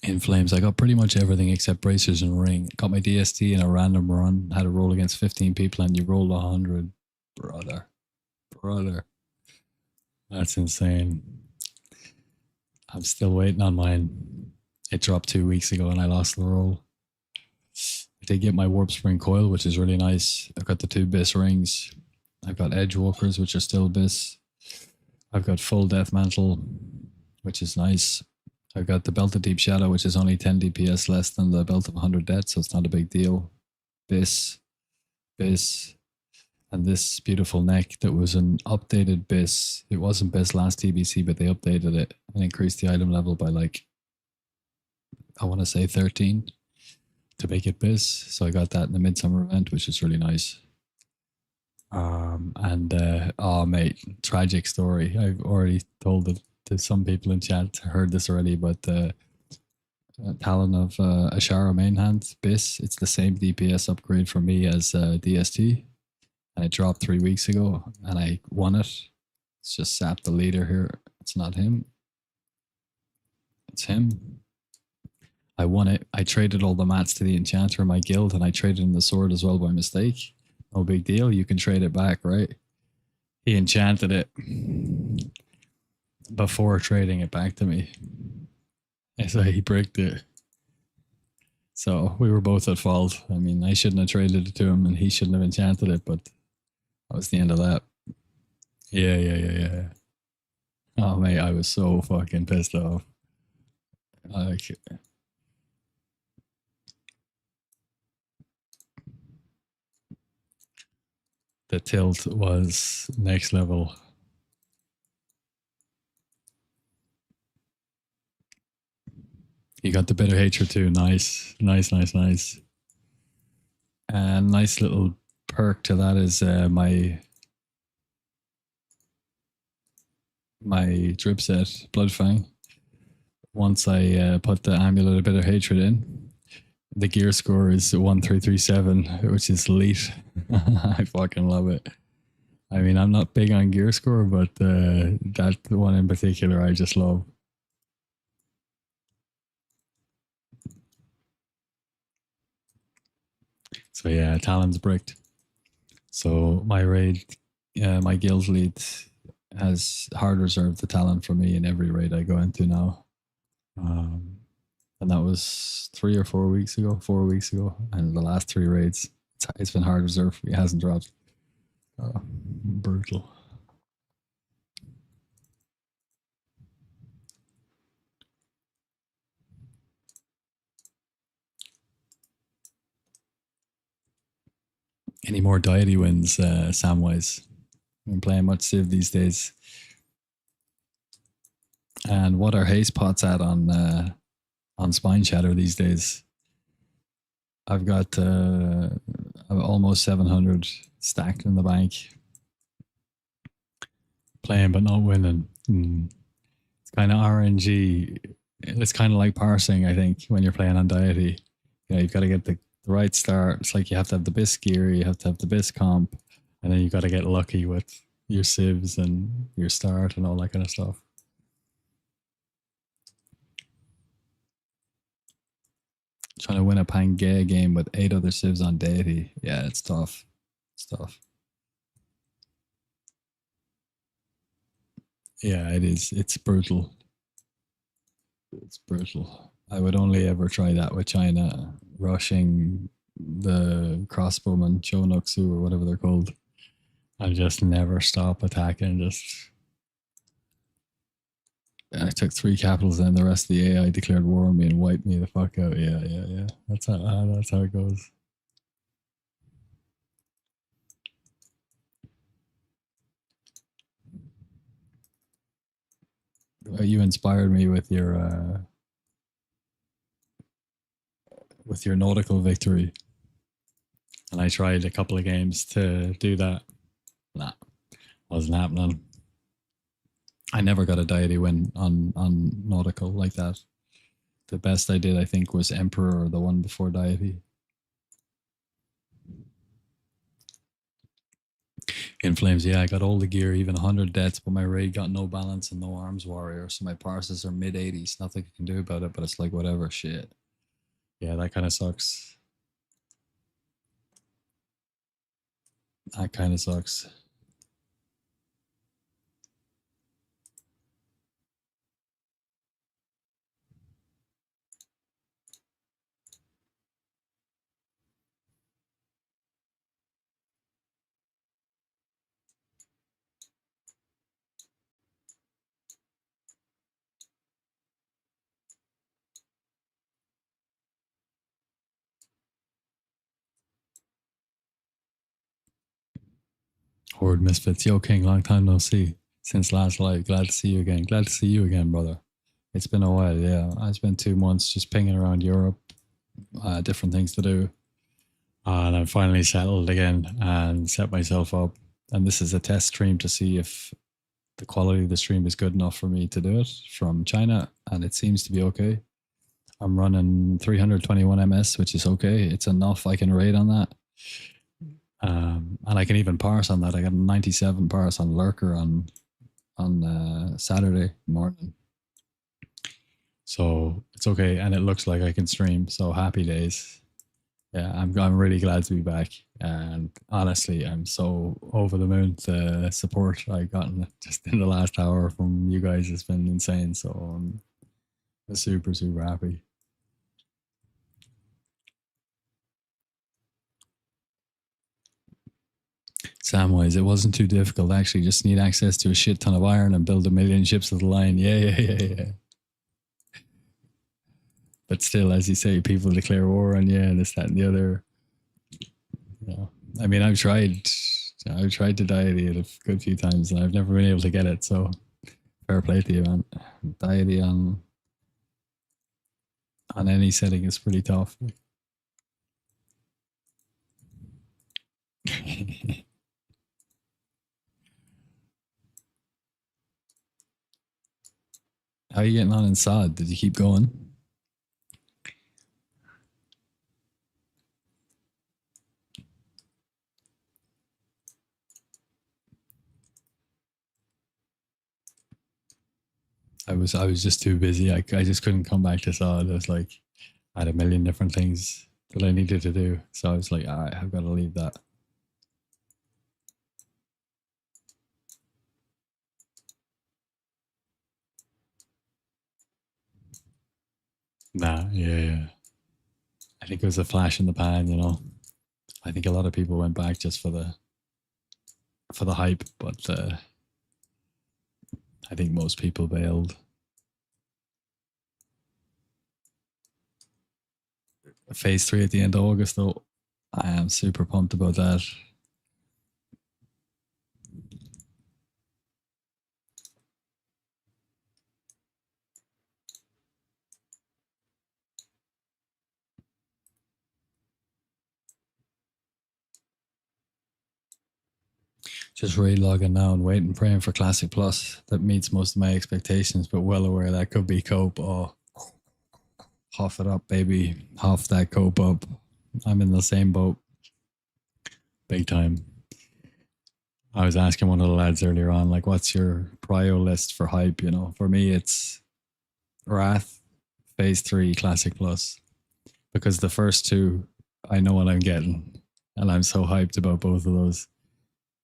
In Flames, I got pretty much everything except bracers and ring. Got my DST in a random run. Had a roll against 15 people, and you rolled 100. Brother. That's insane. I'm still waiting on mine. It dropped 2 weeks ago, and I lost the roll. I did get my Warp Spring Coil, which is really nice. I've got the 2 Biss rings. I've got Edge Walkers, which are still Biss. I've got full Death Mantle, which is nice. I've got the Belt of Deep Shadow, which is only 10 DPS less than the Belt of 100 Death, so it's not a big deal. Biss, and this beautiful neck that was an updated Biss. It wasn't Biss last TBC, but they updated it and increased the item level by like, I want to say 13 to make it Biss. So I got that in the Midsummer event, which is really nice. Oh mate, tragic story. I've already told it to some people in chat, heard this already, but Talon of Ashara main hand Biss, it's the same DPS upgrade for me as DST, and it dropped 3 weeks ago, and I won it. It's just Sap the leader here. It's not him. It's him. I won it. I traded all the mats to the enchanter in my guild, and I traded in the sword as well by mistake. No big deal. You can trade it back, right? He enchanted it before trading it back to me. And so he bricked it. So we were both at fault. I mean, I shouldn't have traded it to him, and he shouldn't have enchanted it, but that was the end of that. Yeah. Oh, mate, I was so fucking pissed off. Like, The tilt was next level. You got the bitter hatred too. Nice, nice, nice, nice. And nice little perk to that is my drip set, Bloodfang. Once I put the amulet of bitter hatred in, the gear score is 1337, which is elite. I fucking love it. I mean, I'm not big on gear score, but that one in particular, I just love. So yeah, Talon's bricked. So my raid, my guild lead has hard reserved the Talon for me in every raid I go into now. And that was 3 or 4 weeks ago, 4 weeks ago. And the last 3 raids, it's been hard reserve. It hasn't dropped. Brutal. Any more deity wins, Samwise? I'm playing much Civ these days. And what are haste pots at on Spine Shatter these days? I've got almost 700 stacked in the bank. Playing but not winning. It's kind of RNG. It's kind of like parsing, I think, when you're playing on deity. Yeah, you've got to get the right start. It's like you have to have the best gear, you have to have the best comp, and then you got to get lucky with your civs and your start and all that kind of stuff. Trying to win a Pangea game with 8 other civs on deity. Yeah, it's tough. It's tough. Yeah, it is. It's brutal. It's brutal. I would only ever try that with China rushing the crossbowmen, Chonoksu or whatever they're called, and just never stop attacking. Just I took 3 capitals and the rest of the AI declared war on me and wiped me the fuck out. Yeah. That's how it goes. You inspired me with your nautical victory, and I tried a couple of games to do that. Nah, wasn't happening. I never got a deity win on nautical like that. The best I did, I think, was Emperor or the one before deity. In Flames, yeah, I got all the gear, even 100 deaths, but my raid got no balance and no arms warrior, so my parses are mid 80s. Nothing I can do about it, but it's like whatever shit. Yeah, that kind of sucks. That kind of sucks. Horde Misfits. Yo, King, long time no see. Since last live. Glad to see you again. Glad to see you again, brother. It's been a while, yeah. I spent 2 months just pinging around Europe, different things to do. And I'm finally settled again and set myself up. And this is a test stream to see if the quality of the stream is good enough for me to do it from China. And it seems to be okay. I'm running 321 MS, which is okay. It's enough. I can raid on that. And I can even parse on that. I got a 97 parse on Lurker on Saturday morning. So it's okay. And it looks like I can stream. So happy days. Yeah, I'm really glad to be back. And honestly, I'm so over the moon. The support I've gotten just in the last hour from you guys has been insane. So I'm super, super happy. Samwise, it wasn't too difficult actually. Just need access to a shit ton of iron and build a million ships of the line. Yeah. But still, as you say, people declare war on you and this, that, and the other. You know, I mean, I've tried I've tried to deity it a good few times and I've never been able to get it. So fair play to you, man. Deity on any setting is pretty tough. How are you getting on inside? Did you keep going? I was just too busy. I just couldn't come back to sod. I was like, I had a million different things that I needed to do. So I was like, all right, I've got to leave that. Nah, yeah. I think it was a flash in the pan, you know. I think a lot of people went back just for the hype, but I think most people bailed. Phase 3 at the end of August, though. I am super pumped about that. Just re-logging now and waiting, praying for Classic Plus that meets most of my expectations, but well aware that could be cope. Oh, huff it up, baby. Huff that cope up. I'm in the same boat. Big time. I was asking one of the lads earlier on, like, what's your prio list for hype? You know, for me, it's Wrath, Phase 3, Classic Plus, because the first two, I know what I'm getting, and I'm so hyped about both of those.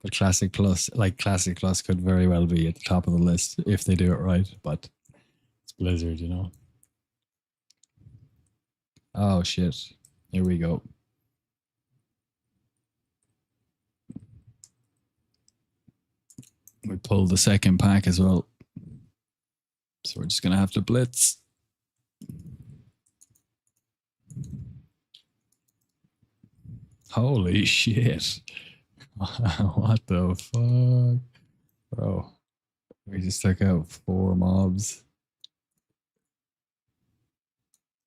But Classic Plus, like Classic Plus, could very well be at the top of the list if they do it right. But it's Blizzard, you know. Oh shit! Here we go. We pulled the second pack as well, so we're just gonna have to blitz. Holy shit! What the fuck, bro? We just took out 4 mobs.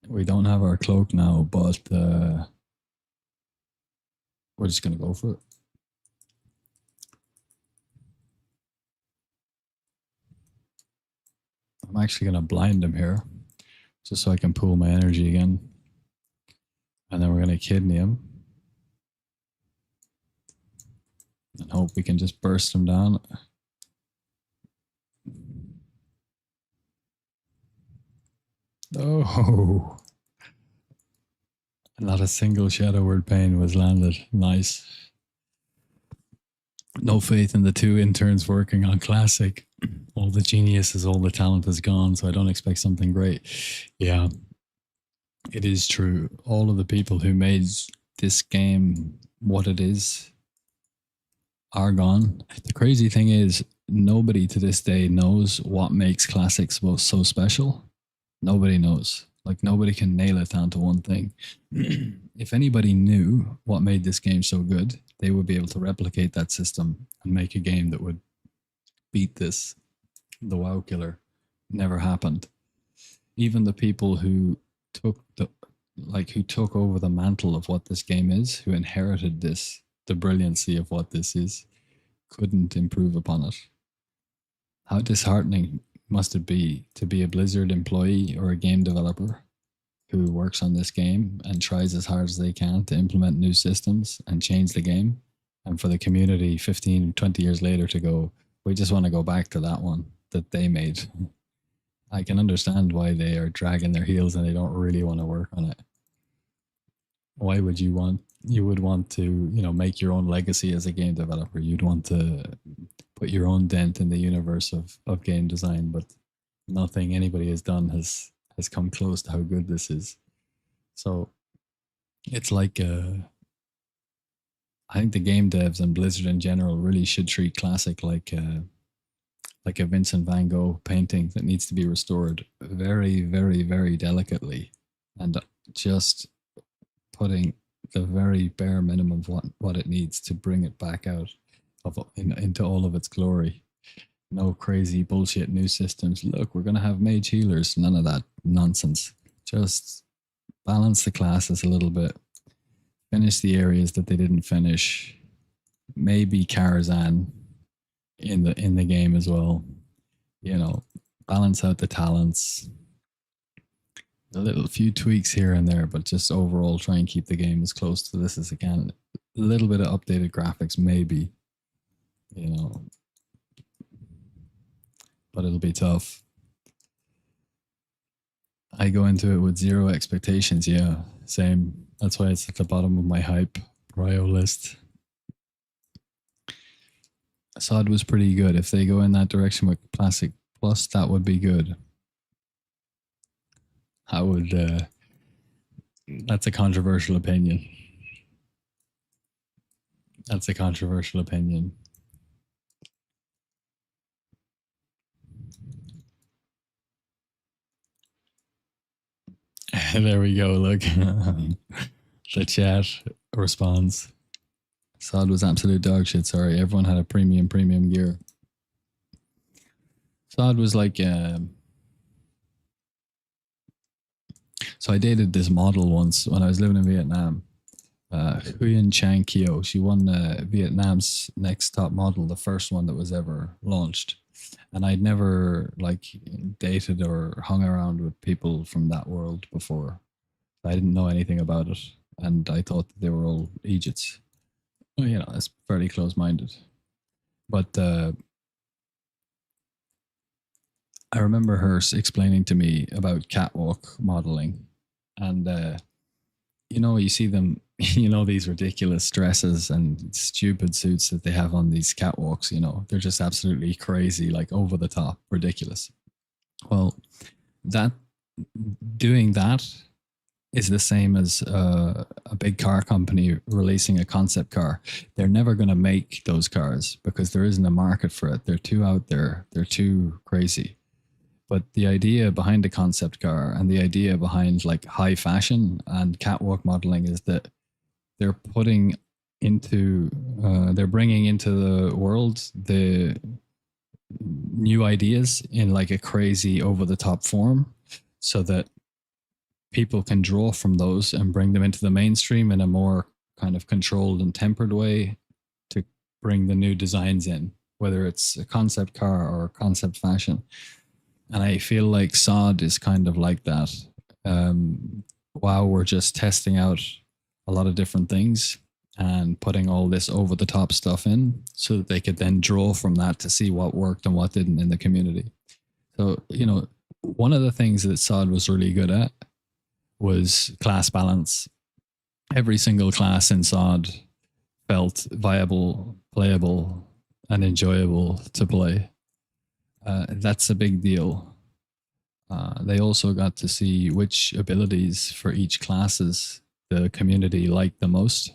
We don't have our cloak now, but we're just gonna go for it. I'm actually gonna blind him here, just so I can pool my energy again, and then we're gonna kidney him, and hope we can just burst him down. Oh, not a single Shadow Word Pain was landed. Nice. No faith in the 2 interns working on Classic. All the geniuses, all the talent is gone, so I don't expect something great. Yeah, it is true. All of the people who made this game what it is are gone. The crazy thing is, nobody to this day knows what makes Classic so special. Nobody knows. Like, nobody can nail it down to one thing. If anybody knew what made this game so good, they would be able to replicate that system and make a game that would beat this. The WoW killer never happened. Even the people who took over the mantle of what this game is, who inherited this, the brilliancy of what this is, couldn't improve upon it. How disheartening must it be to be a Blizzard employee or a game developer who works on this game and tries as hard as they can to implement new systems and change the game, and for the community 15, 20 years later to go, we just want to go back to that one that they made. I can understand why they are dragging their heels and they don't really want to work on it. Why would you would want to, make your own legacy as a game developer. You'd want to put your own dent in the universe of game design, but nothing anybody has done has come close to how good this is. So it's like I think the game devs and Blizzard in general really should treat Classic like a Vincent van Gogh painting that needs to be restored very, very, very delicately, and just putting the very bare minimum of what it needs to bring it back out into all of its glory. No crazy bullshit new systems. Look, we're going to have mage healers. None of that nonsense. Just balance the classes a little bit. Finish the areas that they didn't finish. Maybe Karazhan in the game as well. You know, balance out the talents. A little few tweaks here and there, but just overall try and keep the game as close to this as it can. A little bit of updated graphics, maybe. You know, but it'll be tough. I go into it with zero expectations. Yeah, same. That's why it's at the bottom of my hype prio list. Sod was pretty good. If they go in that direction with Classic Plus, that would be good. I would. That's a controversial opinion. That's a controversial opinion. There we go. Look, the chat responds. Sod was absolute dog shit. Sorry, everyone had a premium gear. Sod was like. So I dated this model once when I was living in Vietnam. Huyen Chang Kyo. She won Vietnam's Next Top Model, the first one that was ever launched. And I'd never like dated or hung around with people from that world before. I didn't know anything about it, and I thought that they were all Egypts. Well, you know, that's fairly close-minded. But I remember her explaining to me about catwalk modeling, and you know, you see them, you know, these ridiculous dresses and stupid suits that they have on these catwalks. You know, they're just absolutely crazy, like over the top, ridiculous. Well, that doing that is the same as a big car company releasing a concept car. They're never going to make those cars because there isn't a market for it. They're too out there. They're too crazy. But the idea behind a concept car and the idea behind like high fashion and catwalk modeling is that they're putting into, they're bringing into the world the new ideas in like a crazy over the top form so that people can draw from those and bring them into the mainstream in a more kind of controlled and tempered way to bring the new designs in, whether it's a concept car or concept fashion. And I feel like Sod is kind of like that. Wow, we're just testing out a lot of different things and putting all this over the top stuff in so that they could then draw from that to see what worked and what didn't in the community. So, you know, one of the things that Sod was really good at was class balance. Every single class in Sod felt viable, playable, and enjoyable to play. That's a big deal. They also got to see which abilities for each classes the community liked the most.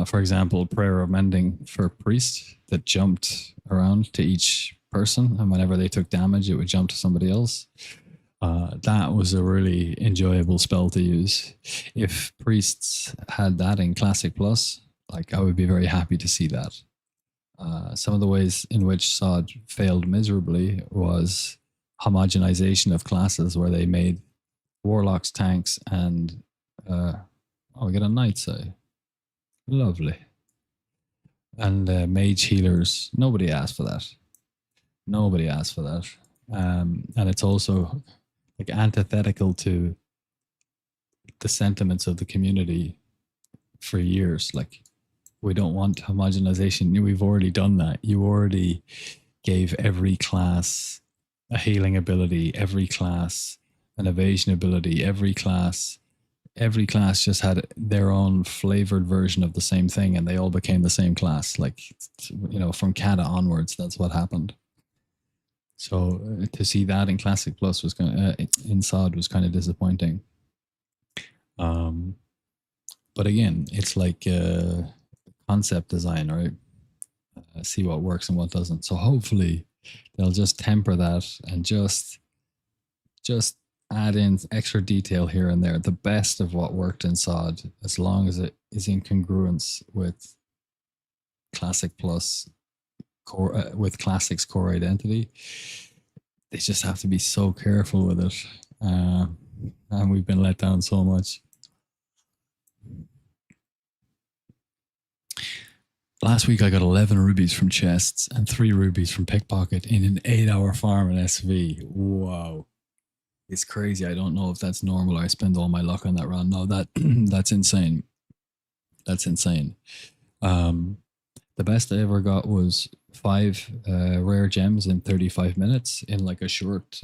For example, Prayer of Mending for Priest that jumped around to each person, and whenever they took damage, it would jump to somebody else. That was a really enjoyable spell to use. If Priests had that in Classic Plus, like I would be very happy to see that. Some of the ways in which Sod failed miserably was homogenization of classes, where they made warlocks, tanks, and we get a knight's eye. Lovely. And mage healers. Nobody asked for that. Nobody asked for that. And it's also like antithetical to the sentiments of the community for years. Like, we don't want homogenization. We've already done that. You already gave every class a healing ability, every class an evasion ability, every class just had their own flavored version of the same thing, and they all became the same class. Like, you know, from Kata onwards, that's what happened. So to see that in Classic Plus was in Sod was kind of disappointing. But again, it's like concept design, right? See what works and what doesn't. So hopefully they'll just temper that and just add in extra detail here and there. The best of what worked in Sod, as long as it is in congruence with Classic Plus core with Classic's core identity. They just have to be so careful with it, and we've been let down so much. Last week I got 11 rubies from chests and 3 rubies from pickpocket in an 8-hour farm in SV. Wow. It's crazy. I don't know if that's normal or I spend all my luck on that run. No, that's insane. That's insane. The best I ever got was 5 rare gems in 35 minutes in like a short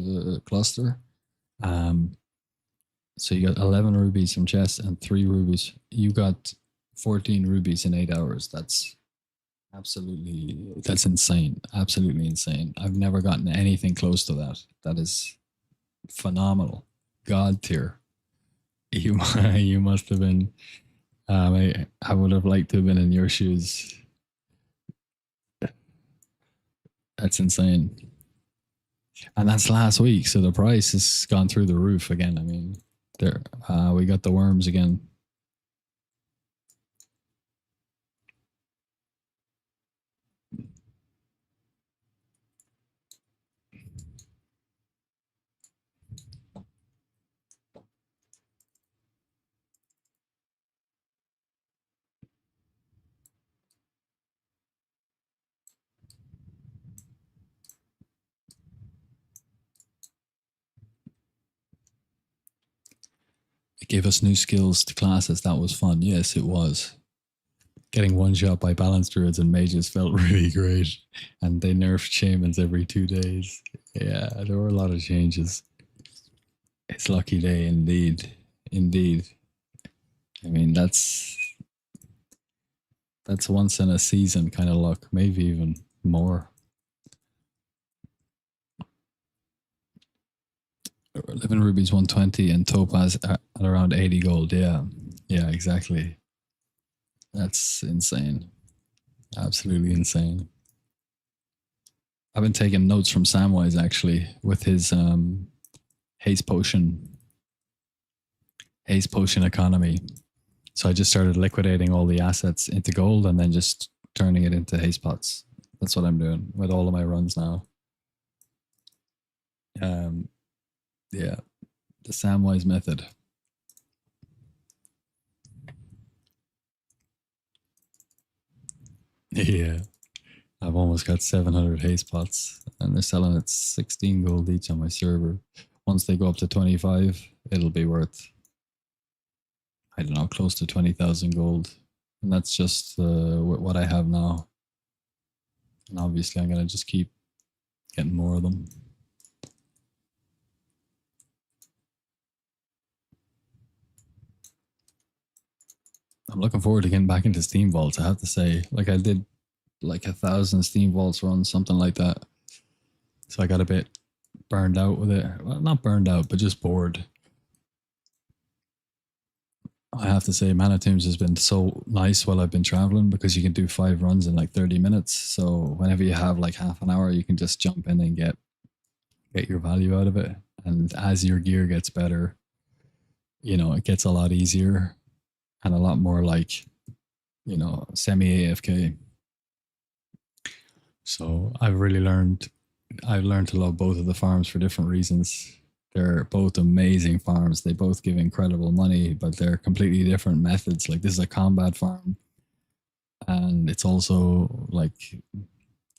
cluster. So you got 11 rubies from chests and 3 rubies. You got 14 rubies in 8 hours. That's insane. Absolutely insane. I've never gotten anything close to that. That is phenomenal. God tier. You you must have been. I would have liked to have been in your shoes. That's insane. And that's last week, so the price has gone through the roof again. I mean, there we got the worms again. It gave us new skills to classes. That was fun. Yes, it was. Getting one shot by balance druids and mages felt really great. And they nerfed shamans every 2 days. Yeah, there were a lot of changes. It's lucky day indeed. Indeed. I mean, that's once in a season kind of luck, maybe even more. 11 rubies 120 and topaz at around 80 gold. Yeah, exactly. That's insane. Absolutely insane. I've been taking notes from Samwise actually with his haze potion economy. So I just started liquidating all the assets into gold and then just turning it into haze pots. That's what I'm doing with all of my runs now. Yeah, the Samwise method. Yeah, I've almost got 700 haze pots, and they're selling at 16 gold each on my server. Once they go up to 25, it'll be worth, I don't know, close to 20,000 gold, and that's just what I have now. And obviously, I'm gonna just keep getting more of them. I'm looking forward to getting back into Steam Vaults. I have to say, like I did like 1,000 Steam Vaults runs, something like that. So I got a bit burned out with it. Well, not burned out, but just bored. I have to say, Mana Tombs has been so nice while I've been traveling because you can do 5 runs in like 30 minutes. So whenever you have like half an hour, you can just jump in and get your value out of it. And as your gear gets better, you know, it gets a lot easier and a lot more like, you know, semi AFK. So I've learned to love both of the farms for different reasons. They're both amazing farms. They both give incredible money, but they're completely different methods. Like this is a combat farm, and it's also like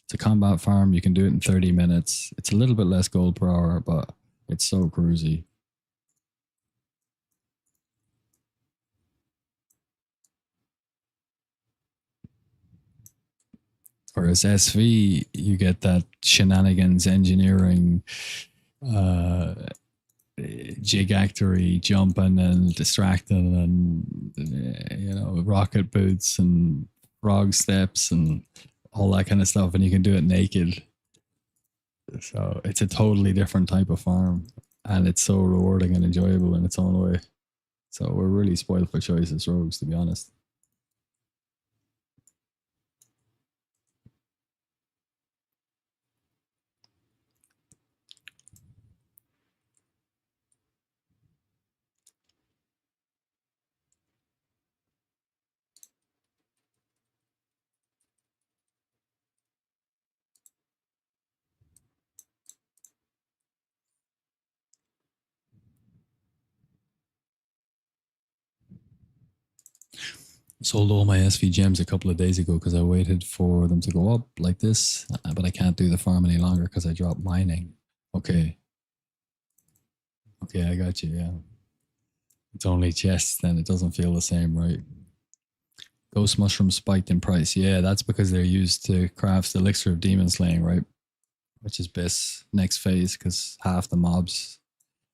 it's a combat farm. You can do it in 30 minutes. It's a little bit less gold per hour, but it's so cruisy. Whereas SV, you get that shenanigans engineering, gigactory jumping and distracting and you know rocket boots and frog steps and all that kind of stuff, and you can do it naked. So it's a totally different type of farm, and it's so rewarding and enjoyable in its own way. So we're really spoiled for choice as rogues, to be honest. Sold all my SV gems a couple of days ago because I waited for them to go up like this, but I can't do the farm any longer because I dropped mining. Okay. Okay, I got you. Yeah. It's only chests, then it doesn't feel the same, right? Ghost mushrooms spiked in price. Yeah, that's because they're used to craft the elixir of demon slaying, right? Which is this next phase because half the mobs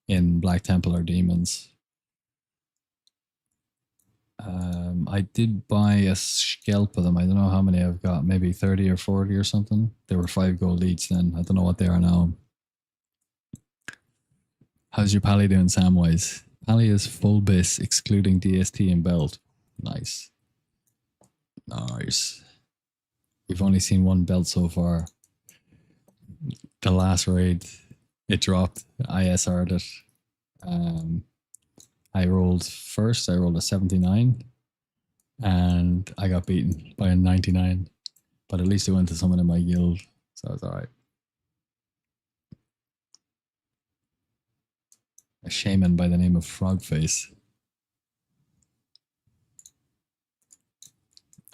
in Black Temple are demons. I did buy a scalp of them. I don't know how many I've got, maybe 30 or 40 or something. They were 5 gold each then. I don't know what they are now. How's your Pally doing, Samwise? Pally is full bis, excluding DST and belt. Nice. Nice. We've only seen one belt so far. The last raid, it dropped. I SR'd it. I rolled first. I rolled a 79 and I got beaten by a 99. But at least it went to someone in my guild, so it's all right. A shaman by the name of Frogface.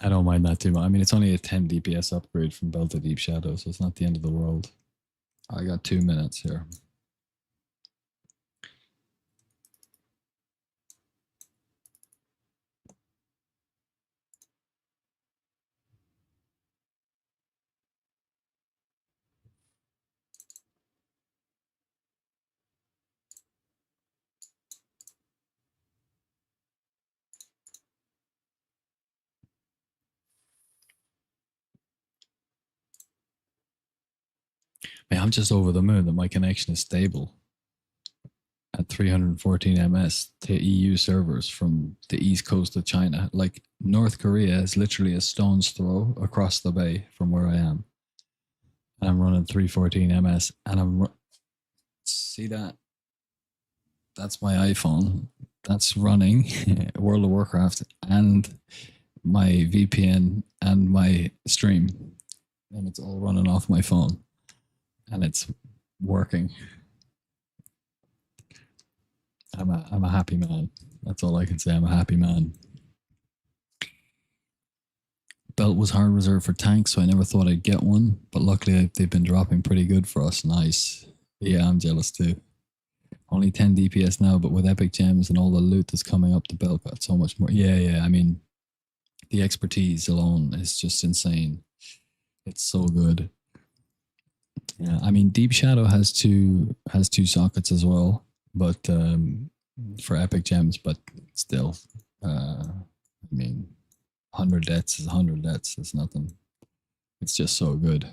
I don't mind that too much. I mean, it's only a 10 DPS upgrade from Belt to Deep Shadow, so it's not the end of the world. I got 2 minutes here. Man, I'm just over the moon that my connection is stable at 314 ms to EU servers from the east coast of China. Like North Korea is literally a stone's throw across the bay from where I am. And I'm running 314 ms and see that? That's my iPhone. That's running World of Warcraft and my VPN and my stream. And it's all running off my phone. And it's working. I'm a happy man. That's all I can say. I'm a happy man. Belt was hard reserved for tanks, so I never thought I'd get one. But luckily, they've been dropping pretty good for us. Nice. Yeah, I'm jealous too. Only 10 DPS now, but with epic gems and all the loot that's coming up, the belt got so much more. Yeah. I mean, the expertise alone is just insane. It's so good. Yeah, I mean, Deep Shadow has two sockets as well, but for epic gems, but still, I mean, 100 deaths is 100 deaths. It's nothing. It's just so good.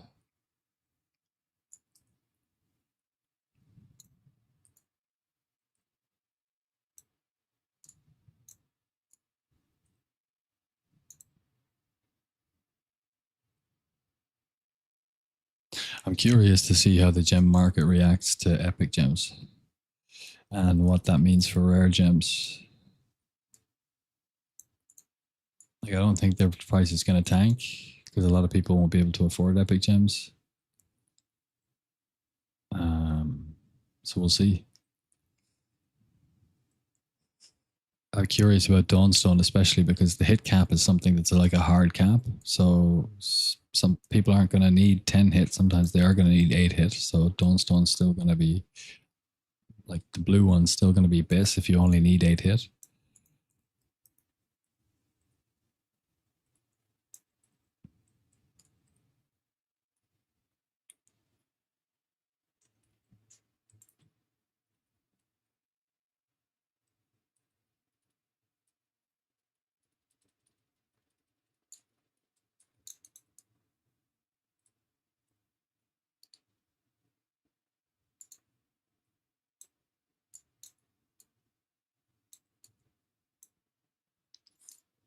I'm curious to see how the gem market reacts to epic gems and what that means for rare gems. Like, I don't think their price is going to tank because a lot of people won't be able to afford epic gems. So we'll see. I'm curious about Dawnstone, especially because the hit cap is something that's like a hard cap. So some people aren't going to need 10 hits. Sometimes they are going to need 8 hits. So Dawnstone's still going to be like the blue one's still going to be best if you only need 8 hit.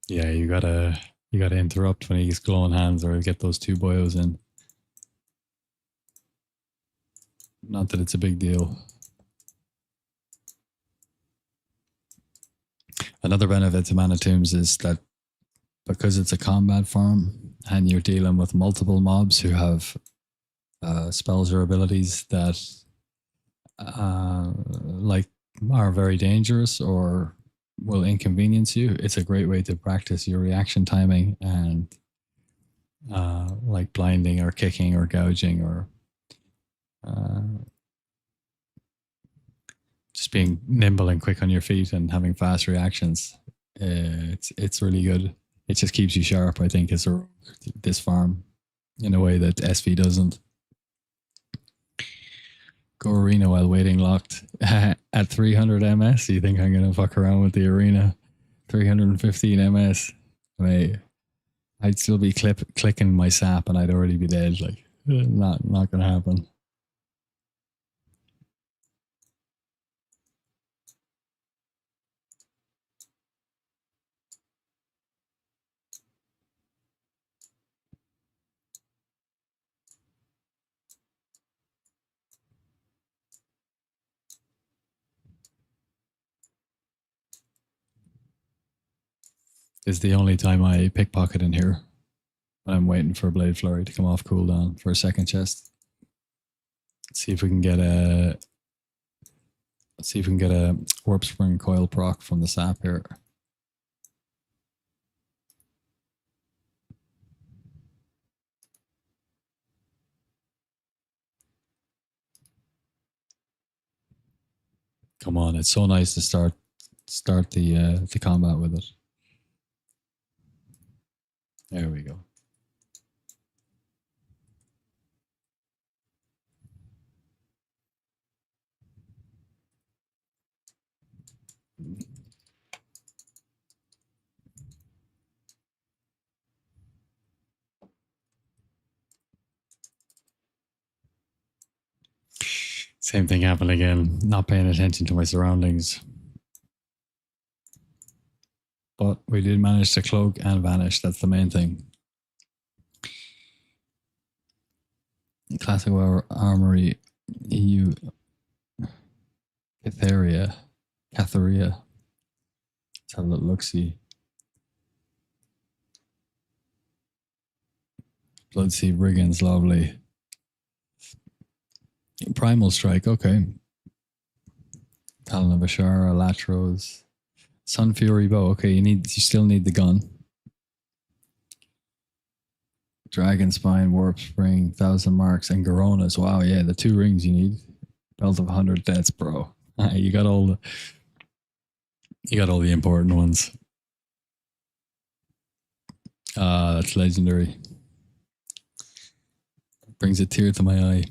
Yeah, you gotta interrupt when he's glowing hands or get those 2 boyos in. Not that it's a big deal. Another benefit to Mana Tombs is that because it's a combat farm and you're dealing with multiple mobs who have spells or abilities that like are very dangerous or will inconvenience you, it's a great way to practice your reaction timing and like blinding or kicking or gouging or uh, just being nimble and quick on your feet and having fast reactions. It's really good. It just keeps you sharp, I think, as this farm in a way that SV doesn't. Go arena while waiting locked at 300 ms. You think I'm gonna fuck around with the arena? 315 ms. Mate, I'd still be clicking my sap and I'd already be dead. Like, not gonna happen. Is the only time I pickpocket in here when I'm waiting for Blade Flurry to come off cooldown for a second chest. Let's see if we can get a Warp Spring Coil proc from the sap here. Come on, it's so nice to start the combat with it. There we go. Same thing happened again. Not paying attention to my surroundings. But we did manage to cloak and vanish. That's the main thing. Classic Armory EU Catheria. Let's have a little look-see. Bloodseed Brigands, lovely. Primal Strike, okay. Talon of Ashara, Latros. Sun Fury Bow, okay, you still need the gun. Dragon Spine, Warp Spring, 1,000 Marks, and Garonas. Wow, yeah, the 2 rings you need. Belt of 100 Deaths, bro. You got all the important ones. That's legendary. Brings a tear to my eye.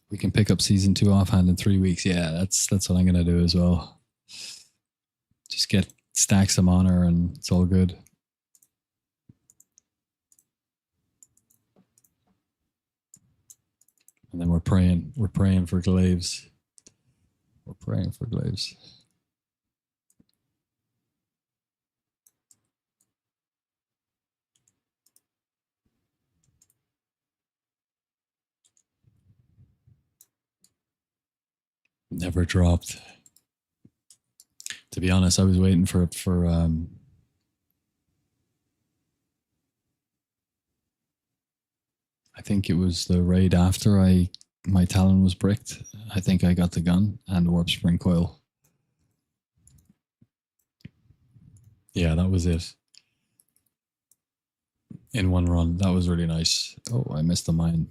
We can pick up season 2 offhand in 3 weeks. Yeah, that's what I'm gonna do as well. Just get stacks of honor and it's all good. And then we're praying for glaives. We're praying for glaives. Never dropped. To be honest, I was waiting for I think it was the raid after my Talon was bricked. I think I got the gun and the Warp Spring Coil. Yeah, that was it. In one run. That was really nice. Oh, I missed the mine.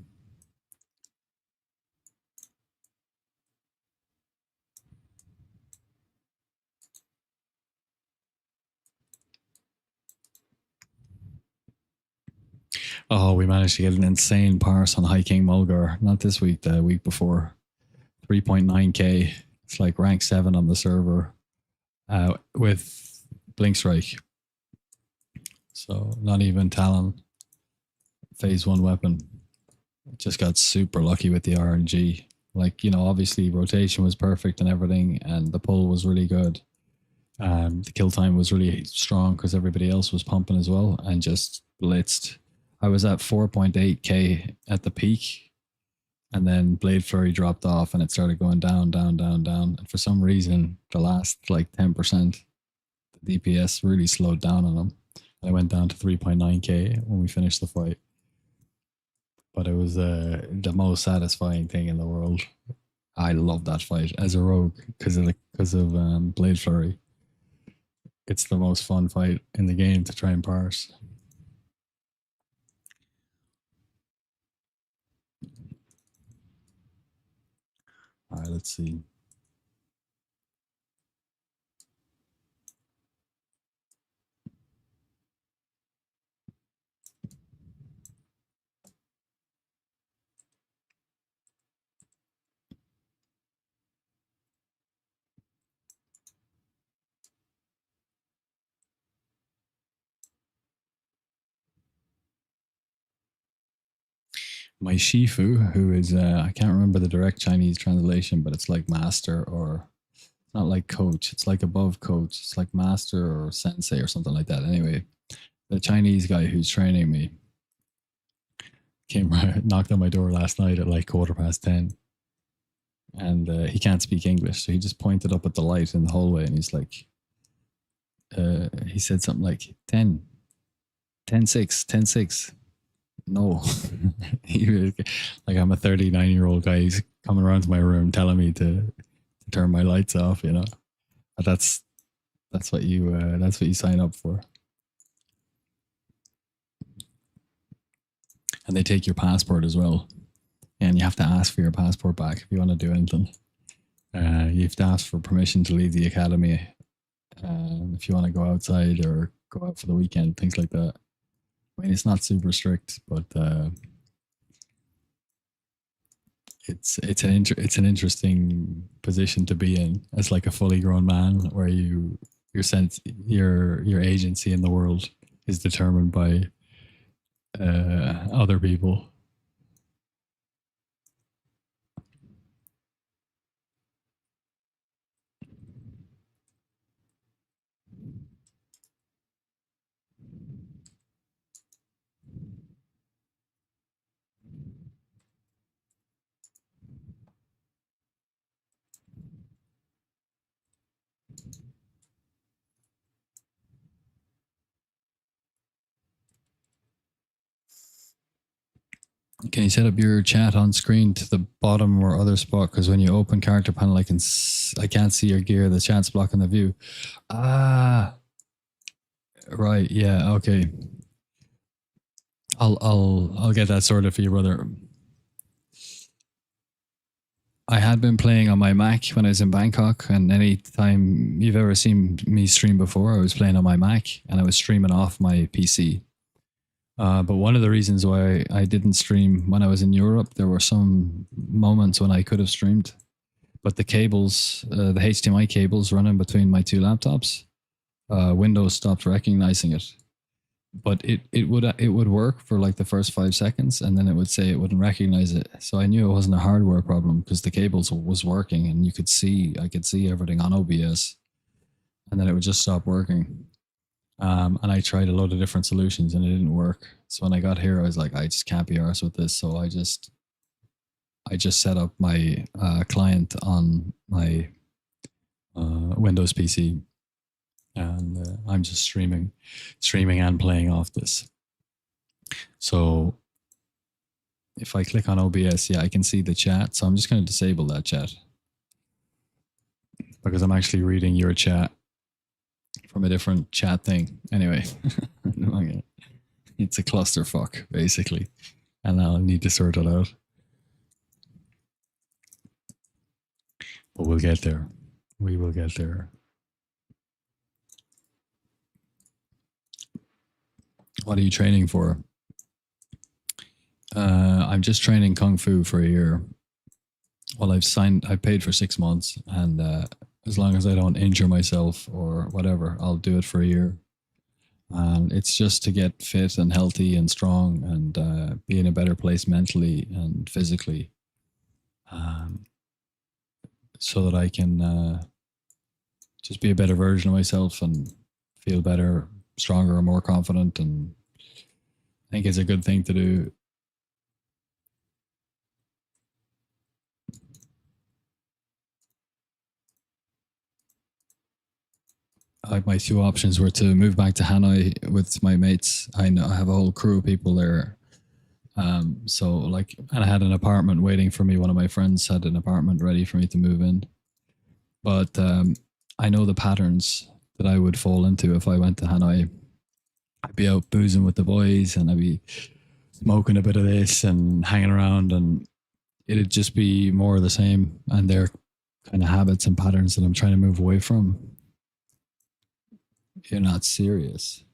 Oh, we managed to get an insane parse on High King Mulgar. Not this week, the week before. 3.9k. It's like rank 7 on the server with Blink Strike. So not even Talon. Phase 1 weapon. Just got super lucky with the RNG. Like, you know, obviously rotation was perfect and everything, and the pull was really good. The kill time was really strong because everybody else was pumping as well and just blitzed. I was at 4.8k at the peak, and then Blade Flurry dropped off and it started going down. And for some reason, the last like 10%, the DPS really slowed down on them. I went down to 3.9k when we finished the fight. but it was the most satisfying thing in the world. I love that fight as a rogue because of Blade Flurry. It's the most fun fight in the game to try and parse. All right, let's see. My Shifu, who is I can't remember the direct Chinese translation, but it's like master, or not like coach. It's like above coach. It's like master or sensei or something like that. Anyway, the Chinese guy who's training me came knocked on my door last night at like 10:15, and he can't speak English, so he just pointed up at the light in the hallway, and he's like, he said something like 10, 10 6, 10 6. No, like I'm a 39-year-old guy. He's coming around to my room telling me to turn my lights off. But that's what you sign up for. And they take your passport as well, and you have to ask for your passport back if you want to do anything. You have to ask for permission to leave the academy if you want to go outside or go out for the weekend, things like that. I mean, it's not super strict, but it's an interesting position to be in as like a fully grown man, where your sense your agency in the world is determined by other people. Can you set up your chat on screen to the bottom or other spot? Because when you open character panel, I can't see your gear. The chat's blocking the view. Ah, right. Yeah. Okay. I'll get that sorted for you, brother. I had been playing on my Mac when I was in Bangkok, and any time you've ever seen me stream before, I was playing on my Mac and I was streaming off my PC. But one of the reasons why I didn't stream when I was in Europe, there were some moments when I could have streamed, but the cables, the HDMI cables running between my two laptops, Windows stopped recognizing it. But it would work for like the first 5 seconds, and then it would say it wouldn't recognize it. So I knew it wasn't a hardware problem because the cables was working, and I could see everything on OBS, and then it would just stop working. And I tried a load of different solutions, and it didn't work. So when I got here, I was like, I just can't be arsed with this. So I just set up my client on my Windows PC, and I'm just streaming and playing off this. So if I click on OBS, yeah, I can see the chat. So I'm just going to disable that chat because I'm actually reading your chat from a different chat thing. Anyway, it's a clusterfuck basically, and I'll need to sort it out. But we'll get there. We will get there. What are you training for? I'm just training Kung Fu for a year. Well, I've paid for 6 months, and as long as I don't injure myself or whatever, I'll do it for a year. And it's just to get fit and healthy and strong and be in a better place mentally and physically, so that I can just be a better version of myself and feel better, stronger, and more confident. And I think it's a good thing to do. My two options were to move back to Hanoi with my mates. I know I have a whole crew of people there, So like, and I had an apartment waiting for me. One of my friends had an apartment ready for me to move in. But I know the patterns that I would fall into if I went to Hanoi. I'd be out boozing with the boys and I'd be smoking a bit of this and hanging around, and it'd just be more of the same. And they're kind of habits and patterns that I'm trying to move away from. You're not serious.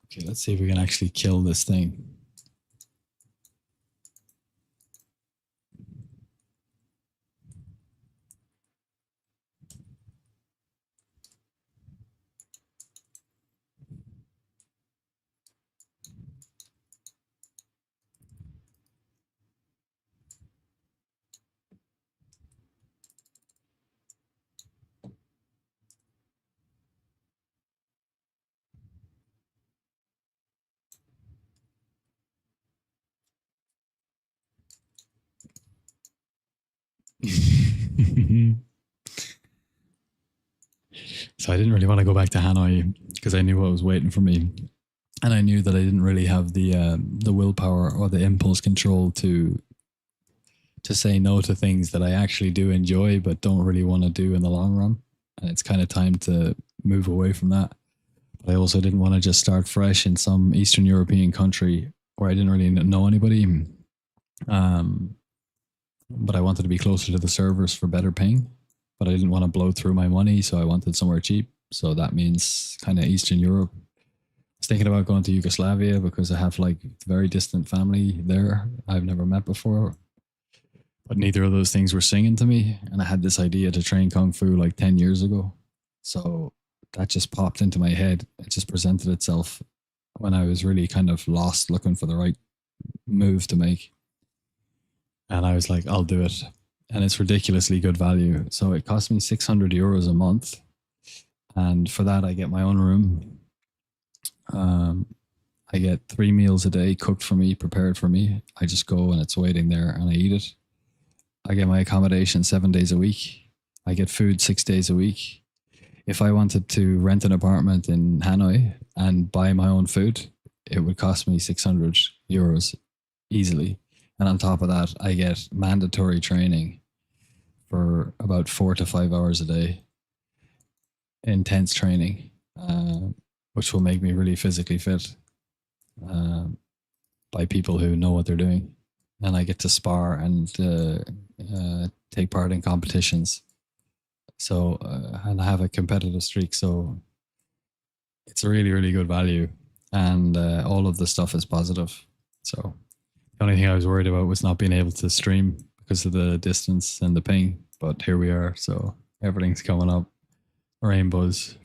Okay, let's see if we can actually kill this thing. So I didn't really want to go back to Hanoi because I knew what was waiting for me, and I knew that I didn't really have the willpower or the impulse control to say no to things that I actually do enjoy but don't really want to do in the long run. And it's kind of time to move away from that. But I also didn't want to just start fresh in some Eastern European country where I didn't really know anybody. Um, but I wanted to be closer to the servers for better ping. But I didn't want to blow through my money, so I wanted somewhere cheap. So that means kind of Eastern Europe. I was thinking about going to Yugoslavia because I have like very distant family there I've never met before. But neither of those things were singing to me. And I had this idea to train Kung Fu like 10 years ago. So that just popped into my head. It just presented itself when I was really kind of lost looking for the right move to make. And I was like, I'll do it. And it's ridiculously good value. So it cost me €600 a month. And for that, I get my own room. Um, I get 3 meals a day cooked for me, prepared for me. I just go and it's waiting there and I eat it. I get my accommodation 7 days a week. I get food 6 days a week. If I wanted to rent an apartment in Hanoi and buy my own food, it would cost me €600 easily. And on top of that, I get mandatory training for about 4 to 5 hours a day, intense training, which will make me really physically fit uh, by people who know what they're doing. And I get to spar and take part in competitions. So, and I have a competitive streak. So it's a really, really good value. And all of the stuff is positive. So the only thing I was worried about was not being able to stream because of the distance and the ping. But here we are. So everything's coming up. Rainbows.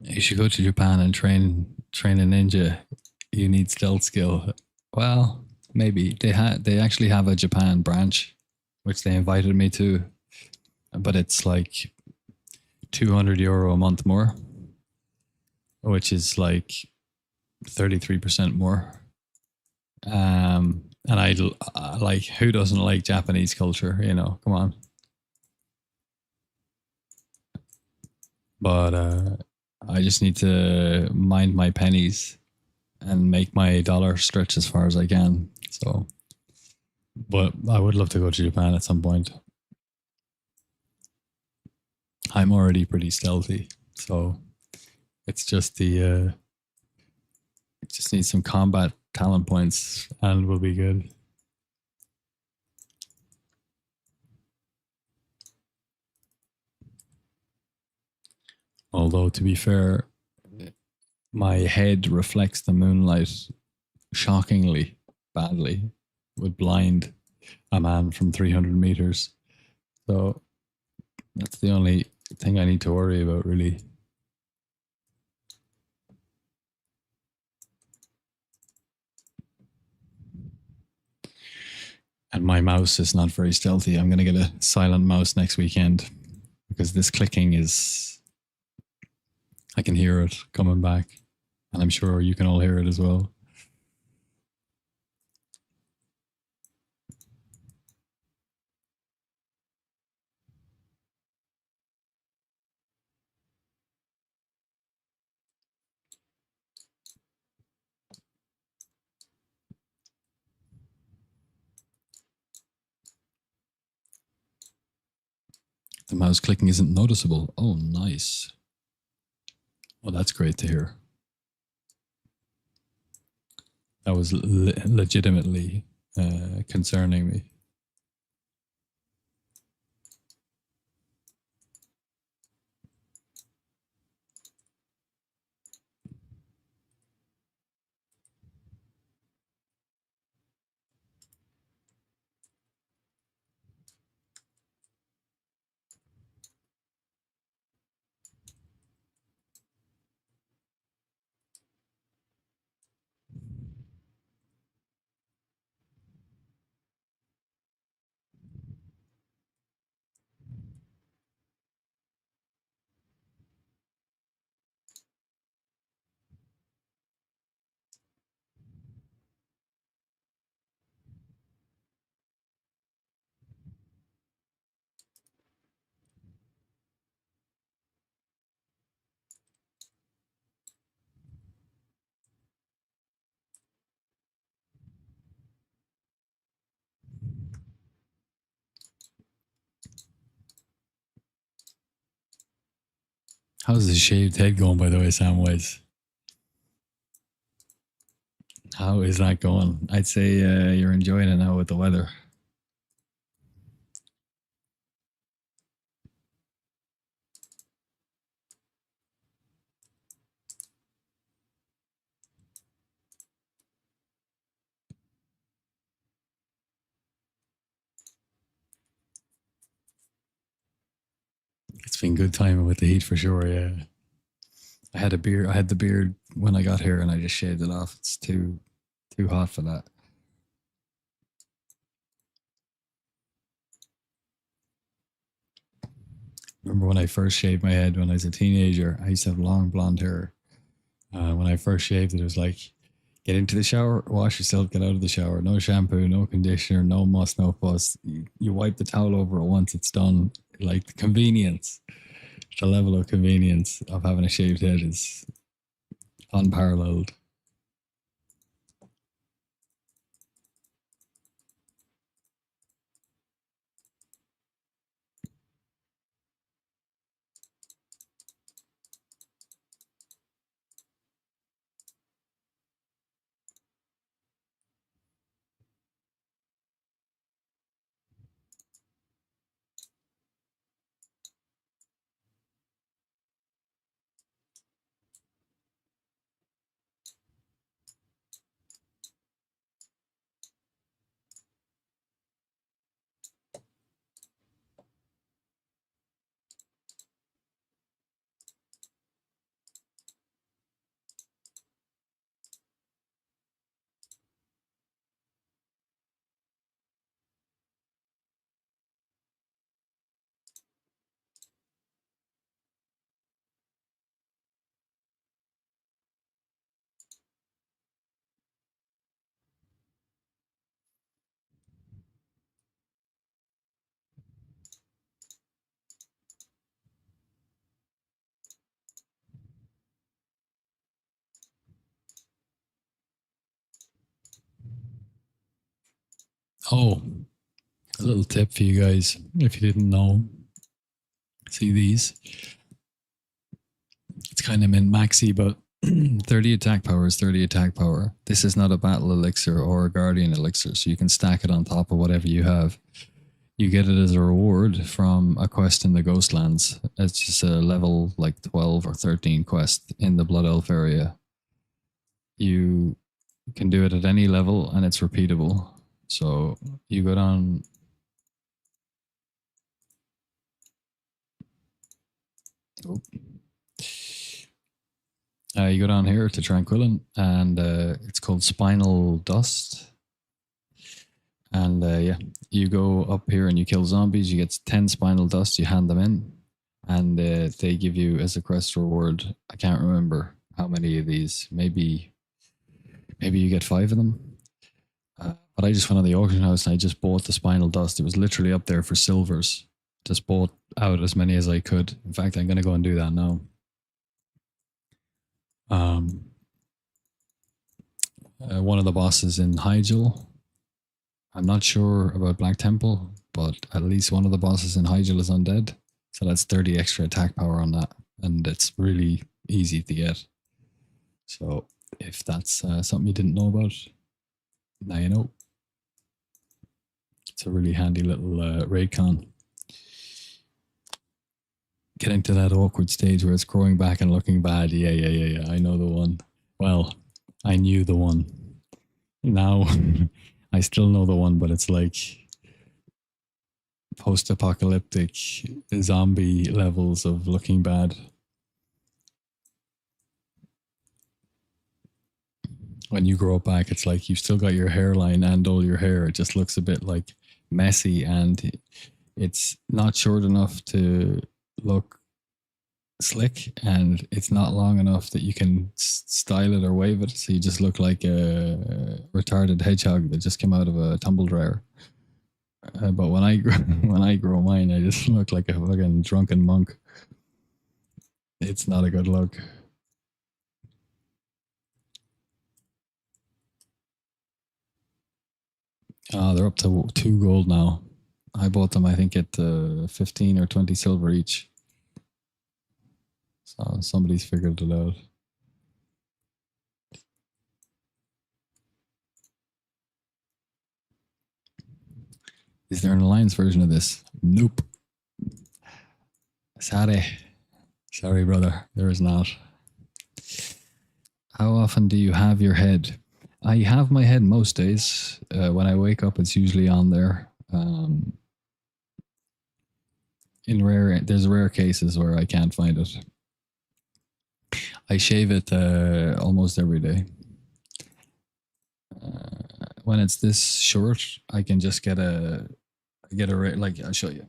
You should go to Japan and train a ninja. You need stealth skill. Well, maybe they actually have a Japan branch, which they invited me to, but it's like €200 a month more, which is like 33% more. And I like, who doesn't like Japanese culture? You know, come on. But I just need to mind my pennies and make my dollar stretch as far as I can. So, but I would love to go to Japan at some point. I'm already pretty stealthy, so it's just it just needs some combat talent points, and we'll be good. Although to be fair, my head reflects the moonlight shockingly badly, would blind a man from 300 meters. So that's the only thing I need to worry about, really. And my mouse is not very stealthy. I'm going to get a silent mouse next weekend because this clicking is, I can hear it coming back. And I'm sure you can all hear it as well. The mouse clicking isn't noticeable. Oh, nice. Well, that's great to hear. That was legitimately concerning me. How's the shaved head going, by the way, Samwise? How is that going? I'd say you're enjoying it now with the weather. It's been good timing with the heat for sure. Yeah, I had a beard. I had the beard when I got here, and I just shaved it off. It's too hot for that. Remember when I first shaved my head when I was a teenager? I used to have long blonde hair. When I first shaved it, it was like, get into the shower, wash yourself, get out of the shower. No shampoo, no conditioner, no muss, no fuss. You wipe the towel over it once, it's done. Like the convenience, the level of convenience of having a shaved head is unparalleled. Oh, a little tip for you guys if you didn't know. See these? It's kind of min maxi, but 30 attack power is 30 attack power. This is not a battle elixir or a guardian elixir, so you can stack it on top of whatever you have. You get it as a reward from a quest in the Ghostlands. It's just a level like 12 or 13 quest in the Blood Elf area. You can do it at any level and it's repeatable. So you go down. Oh. You go down here to Tranquillin, and it's called Spinal Dust. And yeah, you go up here and you kill zombies. You get 10 Spinal Dust. You hand them in, and they give you as a quest reward. I can't remember how many of these. Maybe you get 5 of them. But I just went on the auction house and I just bought the Spinal Dust. It was literally up there for silvers. Just bought out as many as I could. In fact, I'm going to go and do that now. One of the bosses in Hyjal. I'm not sure about Black Temple, but at least one of the bosses in Hyjal is undead. So that's 30 extra attack power on that. And it's really easy to get. So if that's something you didn't know about, now you know. It's a really handy little raid con. Getting to that awkward stage where it's growing back and looking bad. Yeah. I know the one. Well, I knew the one. Now I still know the one, but it's like post-apocalyptic zombie levels of looking bad. When you grow back, it's like you've still got your hairline and all your hair. It just looks a bit like messy, and it's not short enough to look slick, and it's not long enough that you can style it or wave it. So you just look like a retarded hedgehog that just came out of a tumble dryer. But when I grow mine, I just look like a fucking drunken monk. It's not a good look. They're up to 2 gold now. I bought them, I think, at 15 or 20 silver each. So somebody's figured it out. Is there an alliance version of this? Nope. Sorry, brother. There is not. How often do you have your head? I have my head most days. When I wake up, it's usually on there. There's rare cases where I can't find it. I shave it almost every day. When it's this short, I can just get a like, I'll show you.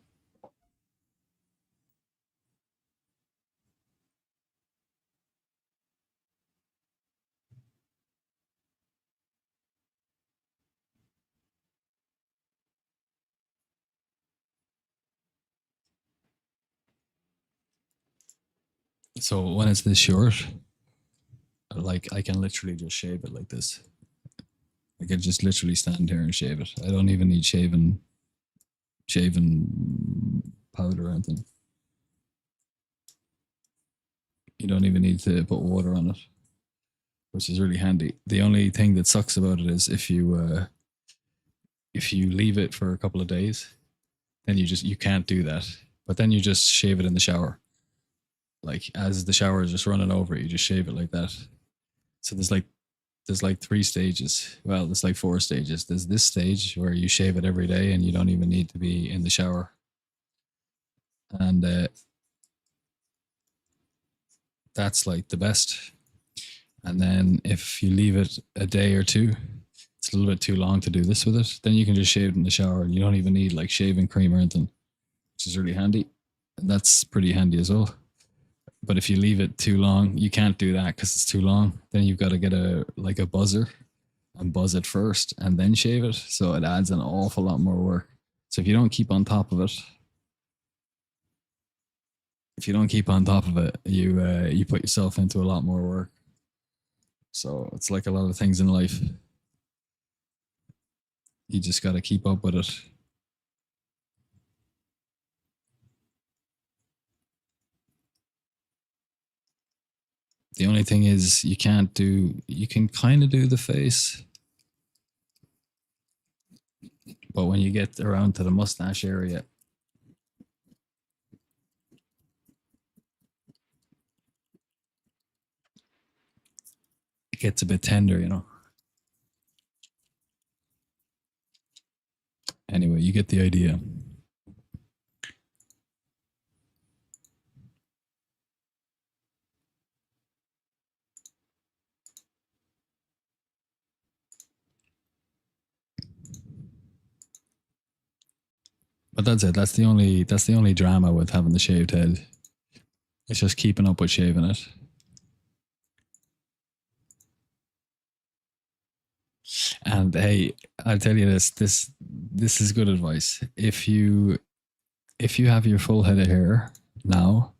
So when it's this short, like, I can literally just shave it like this. I could just literally stand here and shave it. I don't even need shaving powder or anything. You don't even need to put water on it, which is really handy. The only thing that sucks about it is if you leave it for a couple of days, then you can't do that. But then you just shave it in the shower. Like, as the shower is just running over it, you just shave it like that. So there's like 3 stages. Well, there's like 4 stages. There's this stage where you shave it every day and you don't even need to be in the shower. And that's like the best. And then if you leave it a day or 2, it's a little bit too long to do this with it, then you can just shave it in the shower and you don't even need like shaving cream or anything, which is really handy. And that's pretty handy as well. But if you leave it too long, you can't do that because it's too long. Then you've got to get a buzzer and buzz it first and then shave it. So it adds an awful lot more work. So if you don't keep on top of it, you put yourself into a lot more work. So it's like a lot of things in life. You just got to keep up with it. The only thing is you can kind of do the face, but when you get around to the mustache area, it gets a bit tender, you know. Anyway, you get the idea. But that's it. That's the only drama with having the shaved head. It's just keeping up with shaving it. And hey, I'll tell you this is good advice. If you have your full head of hair now,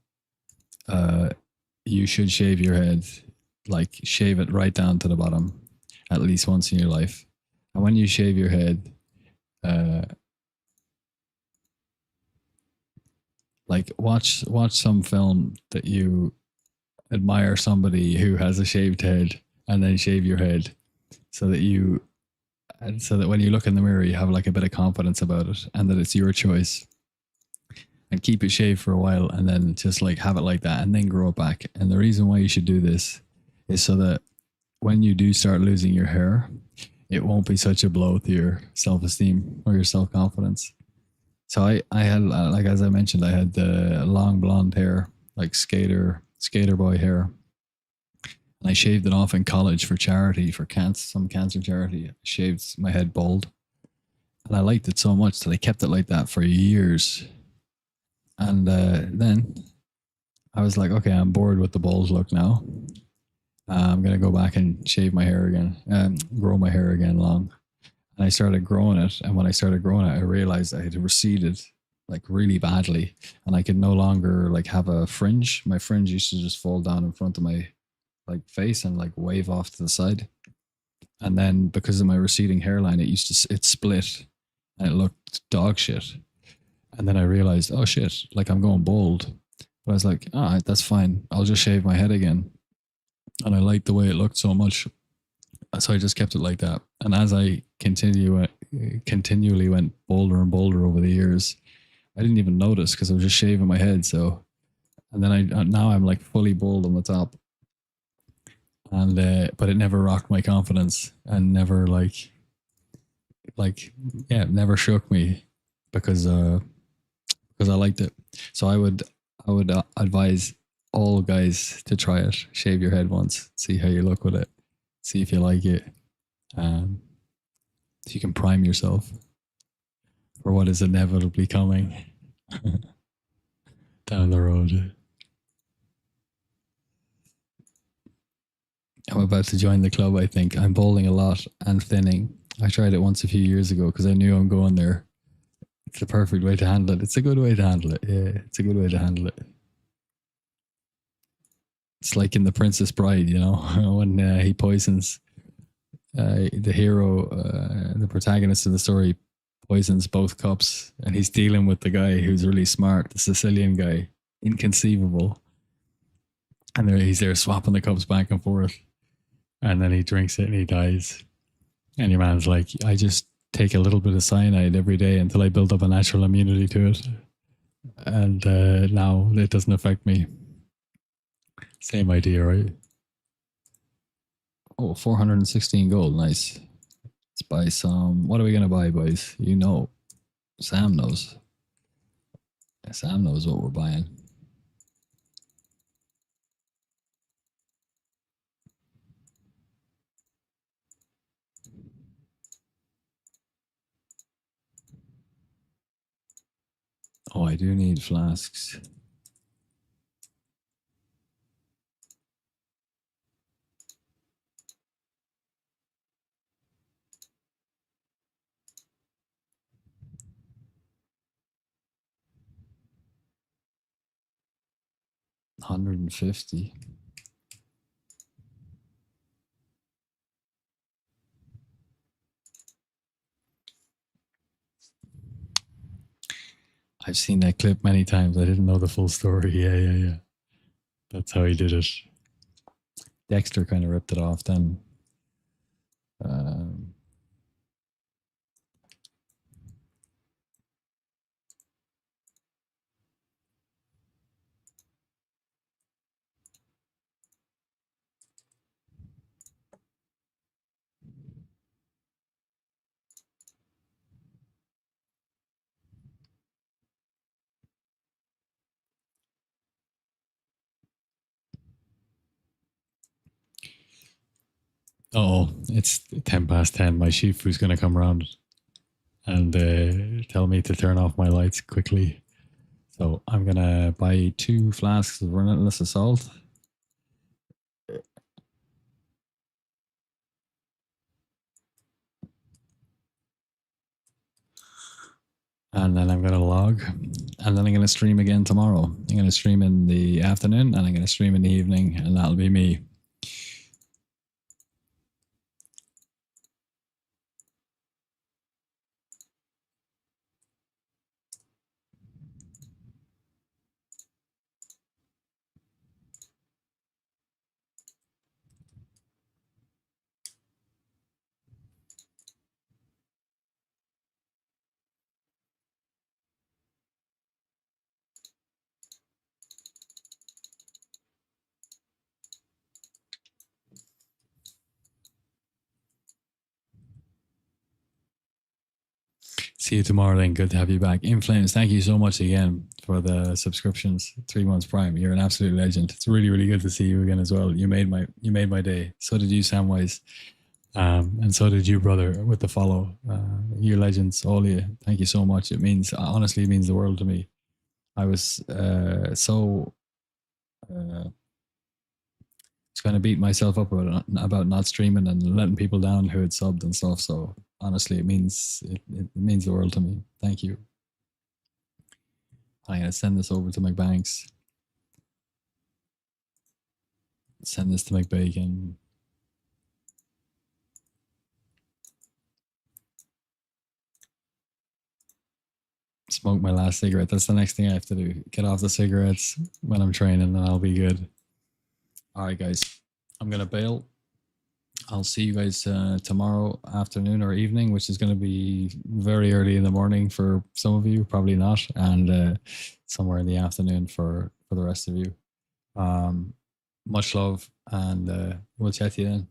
you should shave your head, like shave it right down to the bottom at least once in your life. And when you shave your head, Like watch some film that you admire somebody who has a shaved head, and then shave your head so that you and so that when you look in the mirror you have like a bit of confidence about it and that it's your choice, and keep it shaved for a while and then just like have it like that and then grow it back. And the reason why you should do this is so that when you do start losing your hair, it won't be such a blow to your self-esteem or your self-confidence. So I had like as I mentioned, I had the long blonde hair, like skater boy hair, and I shaved it off in college for charity, for some cancer charity. I shaved my head bald, and I liked it so much that I kept it like that for years. And then I was like, okay, I'm bored with the bald look now. I'm gonna go back and shave my hair again, and grow my hair again long. And I started growing it, and when I started growing it, I realized I had receded like really badly, and I could no longer like have a fringe. My fringe used to just fall down in front of my like face and like wave off to the side. And then because of my receding hairline, it split and it looked dog shit. And then I realized, oh shit, like I'm going bald. But I was like, ah, that's fine. I'll just shave my head again. And I liked the way it looked so much, so I just kept it like that. And as I continually went bolder and bolder over the years, I didn't even notice because I was just shaving my head. So, and then now I'm like fully bald on the top, and but it never rocked my confidence and never like yeah, it never shook me because because I liked it. So I would advise all guys to try it. Shave your head once, see how you look with it, see if you like it. Um, so you can prime yourself for what is inevitably coming down the road. I'm about to join the club, I think. I'm bowling a lot and thinning. I tried it once a few years ago because I knew I'm going there. It's the perfect way to handle it. It's a good way to handle it. Yeah, it's a good way to handle it. It's like in The Princess Bride, you know, when he poisons the hero, the protagonist of the story, poisons both cups, and he's dealing with the guy who's really smart, the Sicilian guy, inconceivable, and he's there swapping the cups back and forth, and then he drinks it and he dies. And your man's like, I just take a little bit of cyanide every day until I build up a natural immunity to it, and now it doesn't affect me. Same idea, right? Oh, 416 gold, nice. Let's buy some. What are we gonna buy, boys? You know, Sam knows. Sam knows what we're buying. Oh, I do need flasks. $150. I've seen that clip many times. I didn't know the full story. Yeah. That's how he did it. Dexter kind of ripped it off then. Um, oh, it's 10 past 10. My Shifu's going to come around and tell me to turn off my lights quickly. So I'm going to buy 2 flasks of Relentless Assault. And then I'm going to log. And then I'm going to stream again tomorrow. I'm going to stream in the afternoon and I'm going to stream in the evening. And that'll be me. See you tomorrow then. Good to have you back. Inflames, thank you so much again for the subscriptions. 3 months Prime. You're an absolute legend. It's really, really good to see you again as well. You made my day. So did you, Samwise. And so did you, brother, with the follow. You legends, all of you. Thank you so much. It means, honestly, it means the world to me. I was so just going to beat myself up about not streaming and letting people down who had subbed and stuff. So honestly, it means the world to me. Thank you. I'm going to send this over to McBanks. Send this to McBacon. Smoke my last cigarette. That's the next thing I have to do. Get off the cigarettes when I'm training and I'll be good. All right, guys. I'm going to bail. I'll see you guys tomorrow afternoon or evening, which is going to be very early in the morning for some of you, probably not, and somewhere in the afternoon for the rest of you. Much love, and we'll chat to you then.